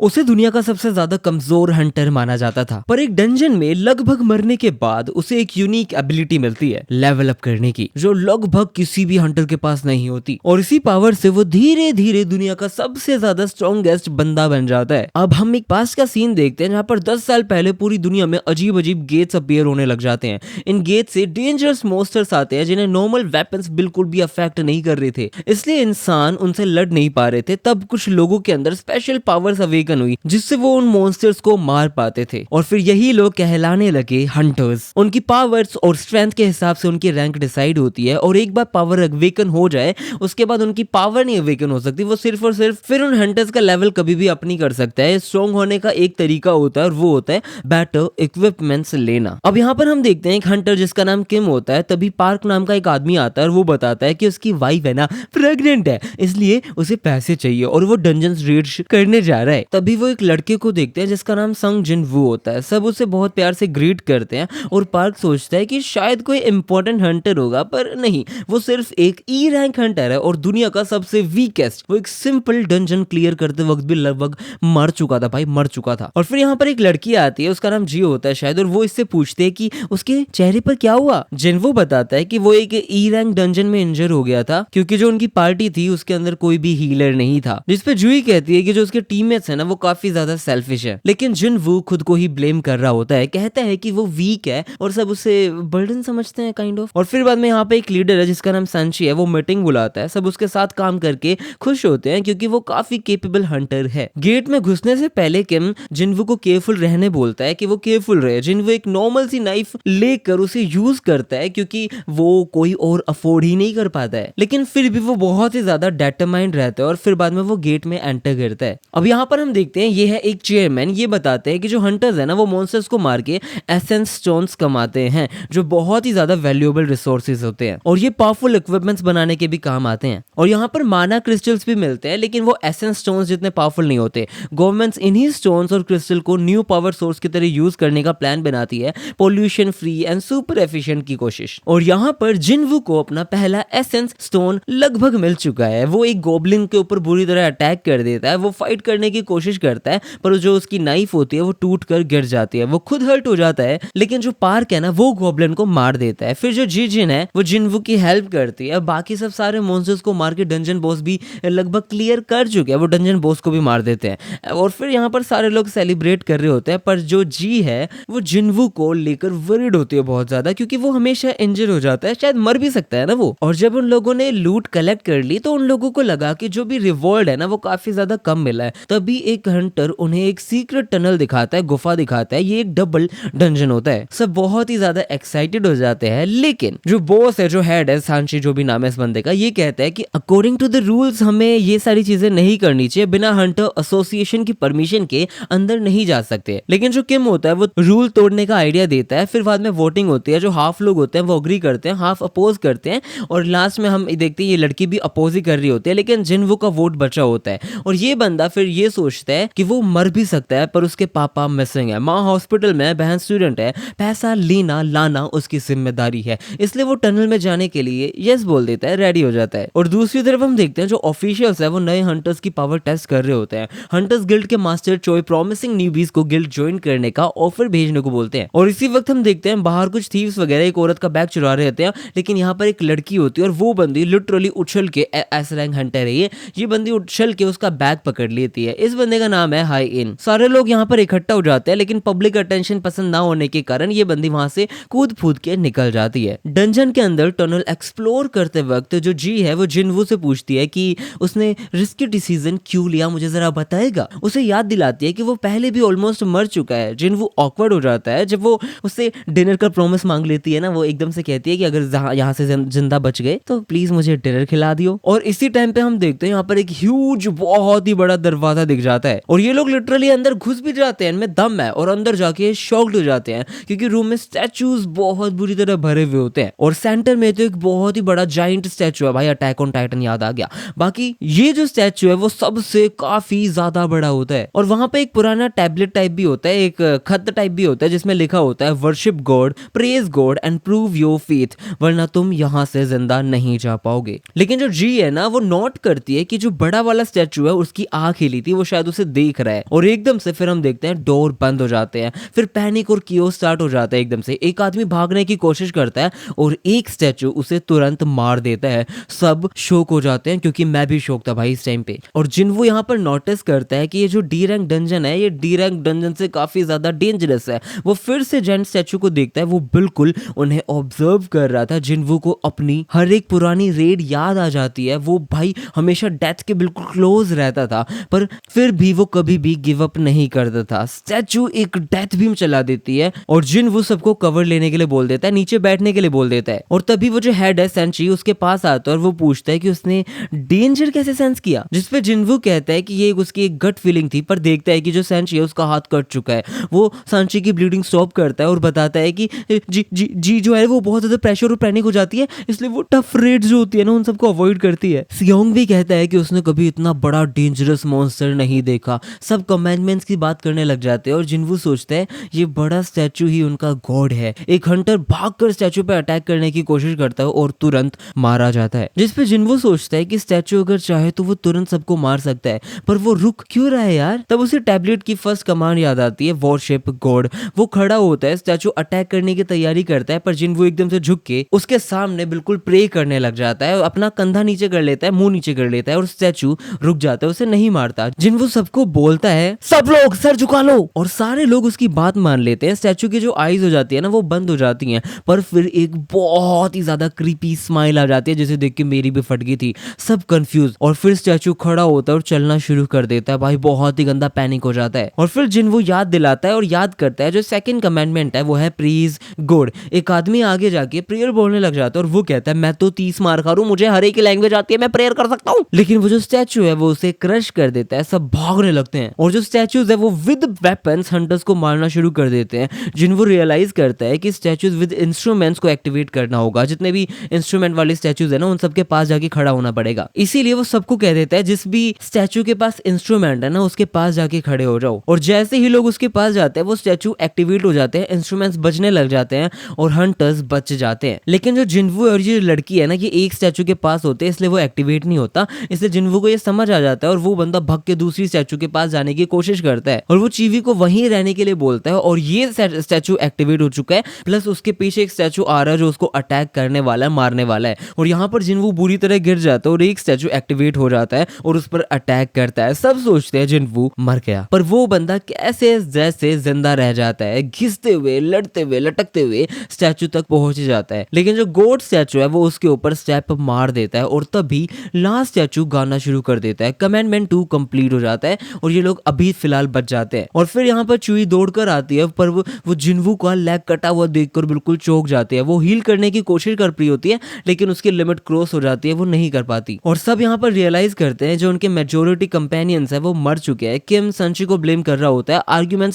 उसे दुनिया का सबसे ज्यादा कमजोर हंटर माना जाता था, पर एक डंजन में लगभग मरने के बाद उसे एक यूनिक एबिलिटी मिलती है लेवल अप करने की, जो लगभग किसी भी हंटर के पास नहीं होती। और इसी पावर से वो धीरे धीरे दुनिया का सबसे ज्यादा स्ट्रॉन्गेस्ट बंदा बन जाता है। अब हम एक पास का सीन देखते हैं जहाँ पर 10 साल पहले पूरी दुनिया में अजीब अजीब गेट्स अपीयर होने लग जाते हैं। इन गेट से डेंजरस मॉन्स्टर्स आते हैं जिन्हें नॉर्मल वेपन्स बिल्कुल भी अफेक्ट नहीं कर रहे थे, इसलिए इंसान उनसे लड़ नहीं पा रहे थे। तब कुछ लोगों के अंदर स्पेशल पावर्स अवेकन हुई जिससे वो उन मॉन्स्टर्स को मार पाते थे, और फिर यही लोग कहलाने लगे हंटर्स। उनकी पावर्स और स्ट्रेंथ के हिसाब से उनकी रैंक डिसाइड होती है, और एक बार पावर अवेकन हो जाए उसके बाद उनकी पावर नहीं अवेकन हो सकती, वो सिर्फ और सिर्फ फिर उन हंटर्स का लेवल कभी भी अप नहीं कर सकता है। स्ट्रॉन्ग होने का एक तरीका होता है और वो होता है बेटर इक्विपमेंट्स लेना। अब यहाँ पर हम देखते हैं एक हंटर जिसका नाम किम होता है। तभी पार्क नाम का एक आदमी आता है और वो बताता है कि उसकी वाइफ है ना प्रेग्नेंट है, इसलिए उसे पैसे चाहिए और वो डंजन्स रेड करने जा रहा है। तभी वो एक लड़के को देखते हैं जिसका नाम संग जिन वू होता है। सब उसे बहुत प्यार से ग्रीट करते हैं और पार्क सोचता है कि शायद कोई इंपॉर्टेंट हंटर होगा, पर नहीं, वो सिर्फ एक ई रैंक हंटर है और दुनिया का सबसे वीकेस्ट। वो एक सिंपल डंजन क्लियर करते वक्त भी लगभग मर चुका था भाई, मर चुका था। और फिर यहाँ पर एक लड़की आती है, उसका नाम जियो होता है शायद, और वो इससे पूछते है कि उसके चेहरे पर क्या हुआ। जिनवो बताता है कि वो एक ई रैंक डंजन में इंजर हो गया था क्योंकि जो उनकी पार्टी थी उसके अंदर कोई भी हीलर नहीं था। जिस पे जूही कहती है कि जो उसके टीममेट्स है ना वो काफी ज्यादा सेल्फिश है, लेकिन जिनवू खुद को ही ब्लेम कर रहा होता है, कहता है कि वो वीक है और सब उसे बर्डन समझते हैं काइंड ऑफ। और फिर बाद में यहाँ पे एक लीडर है जिसका नाम संची है, वो मीटिंग बुलाता है। सब उसके साथ काम करके खुश होते हैं क्योंकि वो काफी केपेबल हंटर है। गेट में घुसने से पहले किम जिनवू को केयरफुल रहने बोलता है कि वो केयरफुल रहे। जिनवू एक नॉर्मल सी नाइफ लेकर उसे यूज करता है क्योंकि वो कोई और अफोर्ड ही नहीं कर पाता है, लेकिन फिर भी वो बहुत ही ज्यादा डिटरमाइंड रहता है और फिर बाद में वो गेट में एंटर करता है। अब यहाँ पर हम देखते हैं ये है एक चेयरमैन। ये बताते हैं कि जो हंटर्स है ना वो मॉन्स्टर्स को मार के एसेंस स्टोन्स कमाते हैं जो बहुत ही ज्यादा वैल्यूएबल रिसोर्सेज होते हैं और ये पावरफुल इक्विपमेंट्स बनाने के भी काम आते हैं। और यहाँ पर माना क्रिस्टल्स भी मिलते हैं, लेकिन वो एसेंस स्टोन्स जितने पावरफुल नहीं होते। गवर्नमेंट्स इन्हीं स्टोन्स और क्रिस्टल को न्यू पावर सोर्स की तरह यूज करने का प्लान बनाती है, pollution free and super efficient की कोशिश। और यहाँ पर जिनवू को अपना पहला एसेंस स्टोन लगभग मिल चुका है। वो एक गॉब्लिन के ऊपर बुरी तरह अटैक कर देता है। वो फाइट करने की कोशिश करता है पर जो उसकी नाइफ होती है वो टूट कर गिर जाती है। वो खुद हर्ट हो जाता है, लेकिन जो पार्क है ना वो गॉब्लिन को मार देता है। फिर जो जिन है वो जिनवू की हेल्प करती है। बाकी सब सारे मॉन्स्टर्स को मार के डंजन बॉस भी लगभग क्लियर कर चुके हैं, वो डंजन बॉस को भी मार देते हैं। और फिर यहाँ पर सारे लोग सेलिब्रेट कर रहे होते हैं, पर जो जी है वो जिनवू को लेकर वरीड होती है बहुत ज्यादा क्योंकि वो हमेशा इंजर हो जाता है, शायद मर भी सकता है ना वो। और जब उन लोगों ने लूट कलेक्ट कर ली तो उन लोगों को लगा कि जो भी रिवॉर्ड है ना वो काफी ज्यादा कम मिला है। तभी एक हंटर उन्हें एक सीक्रेट टनल दिखाता है, गुफा दिखाता है। ये एक डबल डंजन होता है। सब बहुत ही ज्यादा एक्साइटेड हो जाते हैं, लेकिन जो बॉस है, जो हेड है, सांची जो भी नाम है इस बंदे का, ये कहता है कि अकॉर्डिंग टू द रूल्स हमें ये सारी चीजें नहीं करनी चाहिए, बिना हंटर एसोसिएशन की परमिशन के अंदर नहीं जा सकते। लेकिन जो किम होता है वो रूल तोड़ने का आइडिया देता है। फिर बाद में वोटिंग होती है, जो हाफ लोग होते हैं वो अग्री करते हैं, हाफ अपोज करते हैं, और लास्ट में हम देखते हैं ये लड़की भी अपोज ही कर रही होती है, लेकिन जिनवू का वोट बचा होता है। और ये बंदा फिर ये सोचता है कि वो मर भी सकता है, पर उसके पापा मिसिंग है, माँ हॉस्पिटल में, बहन स्टूडेंट है, पैसा लेना लाना उसकी जिम्मेदारी है, इसलिए वो टनल में जाने के लिए यस बोल देता है, रेडी हो जाता है। और दूसरी तरफ हम देखते हैं जो ऑफिशियल्स है वो नए हंटर्स की पावर टेस्ट कर रहे होते हैं। हंटर्स गिल्ड के मास्टर चोई प्रॉमिसिंग न्यूबीज को गिल्ड ज्वाइन करने का ऑफर भेजने को बोलते हैं। और इसी वक्त हम देखते हैं बाहर कुछ थीव्स वगैरह एक औरत का बैग चुरा रहे होते हैं, लेकिन यहाँ पर एक लड़की होती है और वो बंदी लिटरली उछल के एस रैंक हंटर है ये बंदी उछल के उसका बैग पकड़ लेती है। इस बंदे का नाम है हाई इन। सारे लोग यहाँ पर इकट्ठा हो जाते हैं, लेकिन पब्लिक अटेंशन पसंद ना होने के कारण ये बंदी वहां से कूद फूद के निकल जाती है। डंजन के अंदर टनल एक्सप्लोर करते वक्त जो जी है वो जिनवू से पूछती है कि उसने रिस्की डिसीजन क्यों लिया, मुझे जरा बताएगा। उसे याद दिलाती है कि वो पहले भी ऑलमोस्ट मर चुका है। जिनवू ऑकवर्ड हो जाता है जब वो उससे डिनर का प्रॉमिस मांग लेती है ना, वो एकदम से कहती है कि अगर यहाँ से जिंदा बच गए तो प्लीज मुझे डिनर खिला दियो। और इसी टाइम पे हम देखते हैं यहाँ पर एक ह्यूज बहुत ही बड़ा दरवाजा दिख जाता है और ये लोग लिटरली अंदर घुस भी जाते हैं, इनमें दम है, और अंदर जाके शॉक्ड हो जाते हैं क्योंकि रूम में स्टैचूज बहुत बुरी तरह भरे हुए होते हैं। और सेंटर में तो एक बहुत ही बड़ा जाइंट स्टैचू है, भाई अटैक ऑन टाइटन याद आ गया। बाकी ये जो स्टैचू है वो सबसे काफी ज्यादा बड़ा होता है और वहां पे एक पुराना टैबलेट टाइप भी होता है, एक खत टाइप भी होता है जिसमें लिखा होता है worship God, praise God and prove your faith, वरना तुम यहाँ से जिंदा नहीं जा पाओगे। लेकिन जो जी है ना वो नोट करती है कि जो बड़ा वाला स्टैचू है उसकी आंख हिली थी, वो शायद उसे देख रहा है और एकदम से फिर हम देखते हैं डोर बंद हो जाते हैं। फिर पैनिक और कियोस स्टार्ट हो जाता है। एकदम से एक आदमी भागने की कोशिश करता है और एक स्टैचू उसे तुरंत मार देता है। सब शॉक हो जाते हैं क्योंकि मैं भी शॉक था भाई इस टाइम पे। और जिन्वो यहाँ पर नोटिस करता है कि ये जो डी रैंक डंजन है ये डी रैंक डंजन से काफी ज्यादा डेंजरस है। वो फिर से जेंट स्टैचू को देखता है, वो बिल्कुल उन्हें ऑब्जर्व कर रहा था। जिन्वो को अपनी हर एक पुरानी रेड याद आ जाती है। वो भाई हमेशा डेथ के बिल्कुल क्लोज रहता था पर फिर भी वो कभी भी गिव अप नहीं करता था। स्टैचू एक डेथ बीम चला देती है और जिन्वो सबको कवर लेने के लिए बोल देता है, नीचे बैठने के लिए बोल देता है। और तभी वो जो हेड है सेंची उसके पास आता है और वो पूछता है कि उसने डेंजर कैसे सेंस किया, जिसपे जिन्वो कहता है कि ये उसकी एक गट फीलिंग थी। पर देखता है कि जो सेंची है उसका हाथ कट चुका है। वो सेंची की ब्लीडिंग स्टॉप करता है और बताता है कि जी जो है वो बहुत ज्यादा प्रेशर और पैनिक हो जाती है, इसलिए वो टफ रेड जो होती है ना उन सबको अवॉइड करती है। सियोंग भी कहता है कि उसने कभी इतना बड़ा डेंजरस मॉन्स्टर नहीं देखा। सब कमेंडमेंट्स की बात करने लग जाते हैं और जिन्वो सोचता है ये बड़ा स्टैचू ही उनका गॉड है। एक हंटर भागकर स्टैचू पे अटैक करने की कोशिश करता है और तुरंत मारा जाता है, जिसपे जिन्वो सोचता है कि स्टैचू अगर चाहे तो वो तुरंत सबको मार सकता है, पर वो रुक क्यों रहा है यार। तब उसे टैबलेट की फर्स्ट कमांड याद आती है, वॉरशिप गॉड। वो खड़ा होता है, स्टैचू अटैक करने की तैयारी करता है पर जिन्वो एकदम से झुक के उसके सामने बिल्कुल प्रे करने लग जाता है। अपना कंधा नीचे कर लेता है, मुंह नीचे कर लेता है और स्टैचू रुक जाता है, उसे नहीं मारता। जिन्वो सबको बोलता है सब लोग सर झुका लो, और सारे लोग उसकी बात मान लेते हैं। स्टैचू की जो आईज हो जाती है ना वो बंद हो जाती हैं, पर फिर एक बहुत ही ज्यादा क्रीपी स्माइल आ जाती है जिसे देख के मेरी भी फट गई थी। सब कंफ्यूज और फिर स्टैचू खड़ा होता है और चलना शुरू कर देता है। भाई बहुत ही गंदा पैनिक हो जाता है और फिर जिन्वो याद दिलाता है और याद करता है जो सेकंड कमांडमेंट है वो है प्रीज गॉड। एक आदमी आगे जाके प्रेयर बोलने लग जाता है और वो कहता है मैं तो 30 मार खा रहा हूं, मुझे हर एक लैंग्वेज आती है, मैं प्रेयर कर सकता हूं। लेकिन वो जो स्टैचू है वो उसे क्रश कर देता है। सब भागने लगते हैं और जो स्टैचूज है वो विद वेपन्स हंटर्स को मारना शुरू कर देते हैं। जिन्वो रियलाइज करता है कि स्टैचूज विद इंस्ट्रूमेंट्स को एक्टिवेट करना होगा। जितने भी इंस्ट्रूमेंट वाले स्टैचूज है ना उन सबके पास जाके खड़ा होना पड़ेगा। इसीलिए वो सबको कह देता है जिस भी स्टैचू के पास इंस्ट्रूमेंट है ना उसके पास जाके खड़े हो जाओ। और जैसे ही लोग उसके पास जाते हैं वो स्टैचू एक्टिवेट हो जाते हैं, इंस्ट्रूमेंट्स बजने लग जाते हैं और हंटर्स बच जाते हैं। लेकिन जो जिन्वो और ये लड़की है ना ये एक स्टैचू के पास होते हैं इसलिए वो एक्टिवेट नहीं होता। इसलिए जिन्वो को ये समझ आ जाता है और वो बंदा भग के दूसरी स्टैचू के पास जाने की कोशिश करता है और वो चीवी को वहीं रहने के लिए बोलता है। और ये स्टैचू एक्टिवेट हो चुका है, प्लस उसके पीछे एक स्टैचू आ रहा है जो उसको अटैक करने वाला है, मारने वाला है। और यहाँ पर जिन्वो बुरी तरह गिर जाता है और एक स्टैचू एक्टिवेट हो जाता है और उस पर अटैक करता है। सब सोचते हैं जिन्वो मर गया, पर वो बंदा कैसे जैसे जिंदा रह जाता है, घिसते हुए लड़ते हुए लटकते हुए स्टैचू तक पहुंच जाता है। लेकिन जो गॉड स्टैचू है वो उसके ऊपर स्टेप मार देता है और तभी लास्ट स्टैचू गाना शुरू कर देता है। कमांडमेंट 2 कंप्लीट हो जाता है और ये लोग अभी फिलहाल बच जाते हैं। और फिर यहाँ पर चुई दौड़कर आती है पर वो जिन्वो का लेग कटा हुआ देखकर बिल्कुल चौंक जाती है। वो हील करने की कोशिश कर रही होती है लेकिन उसकी लिमिट क्रॉस हो जाती है, वो नहीं कर पाती। और सब यहाँ पर रियलाइज करते हैं जो उनके मेजोरिटी कंपेनियंस है वो मर चुके हैं। किम संची को ब्लेम कर रहा होता है। आर्ग्यूमेंट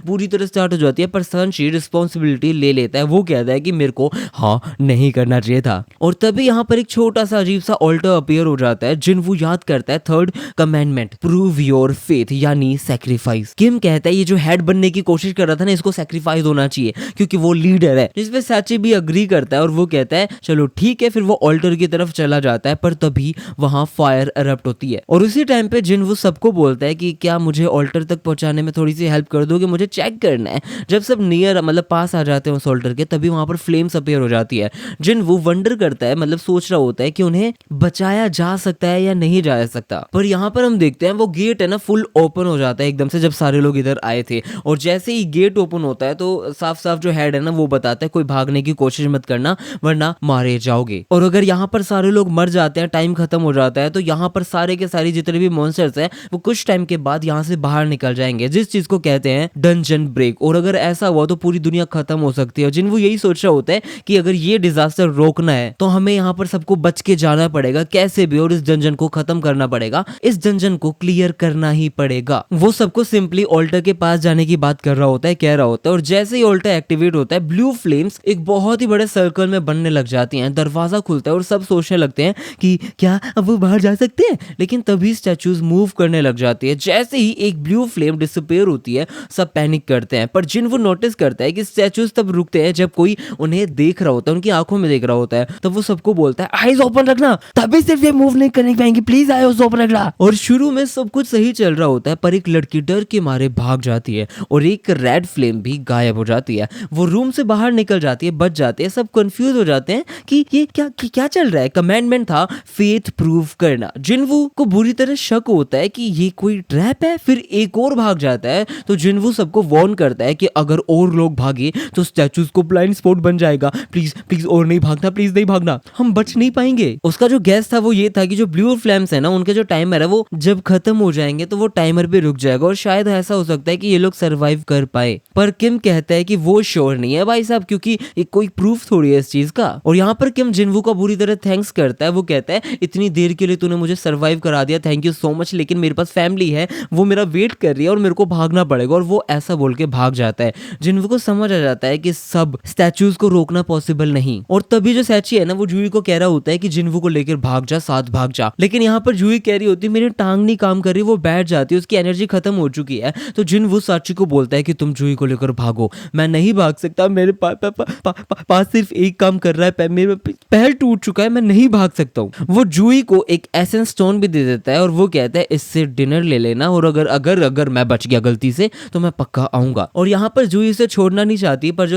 पूरी तरह स्टार्ट हो जाती है पर संची रिस्पॉन्सिबिलिटी ले लेता है। वो कहता है कि मेरे को हाँ नहीं करना चाहिए था। और तभी यहाँ पर एक छोटा सा अजीब सा ऑल्टर अपीयर हो जाता है। जिन्वो याद करता है third commandment prove your faith यानी सैक्रिफाइस। किम कहता है ये जो हेड बनने की कोशिश कर रहा था ना इसको सैक्रिफाइस होना चाहिए क्योंकि वो लीडर है, जिसपे साची भी अग्री करता है और वो कहता है चलो ठीक है। फिर वो ऑल्टर की तरफ चला जाता है पर तभी वहां फायर एरप्ट होती है और उसी टाइम पे जिन्वो सबको बोलता है कि क्या मुझे ऑल्टर तक पहुंचाने में थोड़ी सी हेल्प कर दोगे, मुझे चेक करना है। जब सब नियर मतलब पास आ जाते हैं उस ऑल्टर के तभी वहां पर फ्लेम्स अपीयर हो जाती है। जिन्वो वंडर करता है मतलब सोच रहा होता है कि उन्हें बचाया जा सकता है या नहीं जा सकता। पर यहाँ पर हम देखते हैं वो गेट है ना फुल ओपन हो जाता है एकदम से जब सारे लोग इधर आए थे। और जैसे ही गेट ओपन होता है तो साफ साफ जो हेड है ना वो बताता है कोई भागने की कोशिश मत करना वरना मारे जाओगे। और अगर यहाँ पर सारे लोग मर जाते हैं, टाइम खत्म हो जाता है, तो यहाँ पर सारे के सारे जितने भी मॉन्स्टर्स हैं वो कुछ टाइम के बाद यहाँ से बाहर निकल जाएंगे, जिस चीज को कहते हैं डंजन ब्रेक। और अगर ऐसा हुआ तो पूरी दुनिया खत्म हो सकती है। जिन्वो यही सोच रहा होता है कि अगर ये डिजास्टर रोकना है तो हमें यहाँ पर सबको बच के जाना पड़ेगा कैसे भी, और इस डंजन को खत्म करना पड़ेगा, इस डंजन को क्लियर करना ही पड़ेगा। वो सबको सिंपली ऑल्टर के पास जाने की बात कर रहा होता है, कह रहा होता है। और जैसे ही ऑल्टर एक्टिवेट होता है ब्लू फ्लेम्स एक बहुत ही बड़े सर्कल में बनने लग जाती हैं। दरवाजा खुलता है और सब सोचने लगते हैं कि क्या अब वो बाहर जा सकते हैं। लेकिन तभी स्टैचूज मूव करने लग जाती है। जैसे ही एक ब्लू फ्लेम डिसअपीयर होती है सब पैनिक करते हैं। पर जिन्वो नोटिस करता है कि स्टैचूज तब रुकते हैं जब कोई उन्हें देख रहा होता है, उनकी आंखों में देख रहा होता है। तब वो सबको बोलता है आईज ओपन रखना, तभी सिर्फ ये मूव नहीं करने पाएंगे, प्लीज आईज ओपन रखना। और शुरू में सब कुछ कुछ सही चल रहा होता है पर एक लड़की डर के मारे भाग जाती है और एक रेड फ्लेम भी गायब हो जाती है। वो रूम से बाहर निकल जाती है, बच जाते हैं, सब कंफ्यूज हो जाते हैं कि ये क्या चल रहा है। कमांडमेंट था फेथ प्रूव करना। जिनवू को बुरी तरह शक होता है कि ये कोई ट्रैप है, फिर एक और भाग जाता है। तो जिनवू सबको वार्न करता है कि अगर और लोग भागे तो स्टैचूज को ब्लाइंड स्पॉट बन जाएगा, प्लीज प्लीज और नहीं भागना, प्लीज नहीं भागना, हम बच नहीं पाएंगे। उसका जो गैस था वो ये था कि जो ब्लू फ्लेम्स है ना, उनके जो टाइमर है वो जब खत्म हो जाएंगे तो वो टाइमर पे रुक जाएगा और शायद ऐसा हो सकता है कि ये लोग सरवाइव कर पाए। पर किम कहता है कि वो श्योर नहीं है भाई साहब, क्योंकि कोई प्रूफ थोड़ी है इस चीज का। और यहाँ पर किम जिनवू का बुरी तरह थैंक्स करता है। वो कहता है इतनी देर के लिए तूने मुझे सरवाइव करा दिया, थैंक यू सो मच, लेकिन मेरे पास फैमिली है, वो मेरा वेट कर रही है और मेरे को भागना पड़ेगा। और वो ऐसा बोल के भाग जाता है। जिनवू को समझ आ जाता है कि सब स्टैचूज को रोकना पॉसिबल नहीं। और तभी जो सैची है ना, वो जूही को कह रहा होता है कि जिनवू को लेकर भाग जा, साथ भाग जा। लेकिन यहाँ पर जूही कह रही होती है मेरी टांग नहीं काम कर रही, वो बैठ जाती है, उसकी एनर्जी खत्म हो चुकी है। तो जिनवू साची को बोलता है कि तुम जूही को लेकर भागो। मैं नहीं भाग सकता, मेरे पास सिर्फ एक काम कर रहा है, मेरा पैर टूट चुका है, मैं नहीं भाग सकता हूँ। वो जूही को एक एसेंस स्टोन भी दे देता है और वो कहता है इससे डिनर ले लेना, और अगर अगर अगर मैं बच गया गलती से तो मैं पक्का आऊंगा। और यहाँ पर जूही उसे छोड़ना नहीं चाहती, पर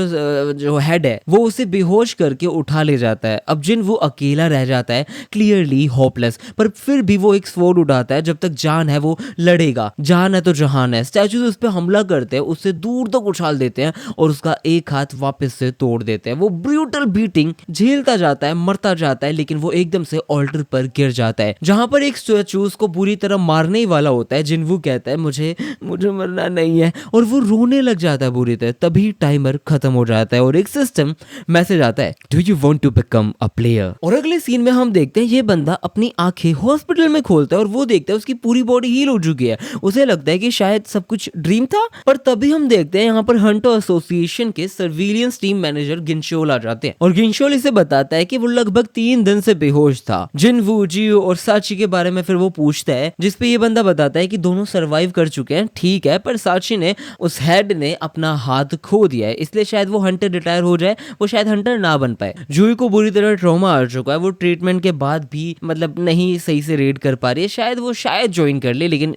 जो हेड है वो उसे बेहोश करके उठा ले जाता है। अब जिन वो अकेला रह जाता है, क्लियरली होपलेस, पर फिर भी वो एक स्वॉर्ड उठाता है। जब तक जान है वो लड़ेगा, जान है तो जहान है। स्टैचूज उस पर हमला करते हैं, उससे दूर तक उछाल देते हैं और उसका एक हाथ वापस से तोड़ देते हैं। वो ब्रूटल बीटिंग झेलता जाता है, मरता जाता है, लेकिन वो एकदम से ऑल्टर पर गिर जाता है, जहां पर एक स्टैचू उसको बुरी तरह मारने ही वाला होता है। जिनवू कहता है मुझे मरना नहीं है, और वो रोने लग जाता है बुरी तरह। तभी टाइमर खत्म हो जाता है और एक सिस्टम मैसेज आता है, do you want to become a player. और अगले सीन में हम देखते हैं ये बंदा अपनी आंखें हॉस्पिटल में खोलता है और वो देखता है उसकी पूरी बॉडी हील हो चुकी है। उसे लगता है कि शायद सब कुछ ड्रीम था, पर तभी हम देखते हैं यहाँ पर हंटर एसोसिएशन के सर्विलियंस टीम मैनेजर गिनशोल आ जाते हैं और गिनशोल इसे बताता है कि वो लगभग 3 दिन से बेहोश था। जिनवू, जियो और साची के बारे में फिर वो पूछता है, जिसपे ये बंदा बताता है कि दोनों सरवाइव कर चुके हैं, ठीक है, पर साची ने, उस हेड ने अपना हाथ खो दिया है, इसलिए शायद वो हंटर रिटायर हो जाए, वो शायद हंटर ना बन पाए। जूही को बुरी तरह ट्रॉमा आ चुका है, वो ट्रीटमेंट के बाद भी मतलब नहीं सही से रेड कर पा रही है। शायद वो ज्वाइन कर ले, लेकिन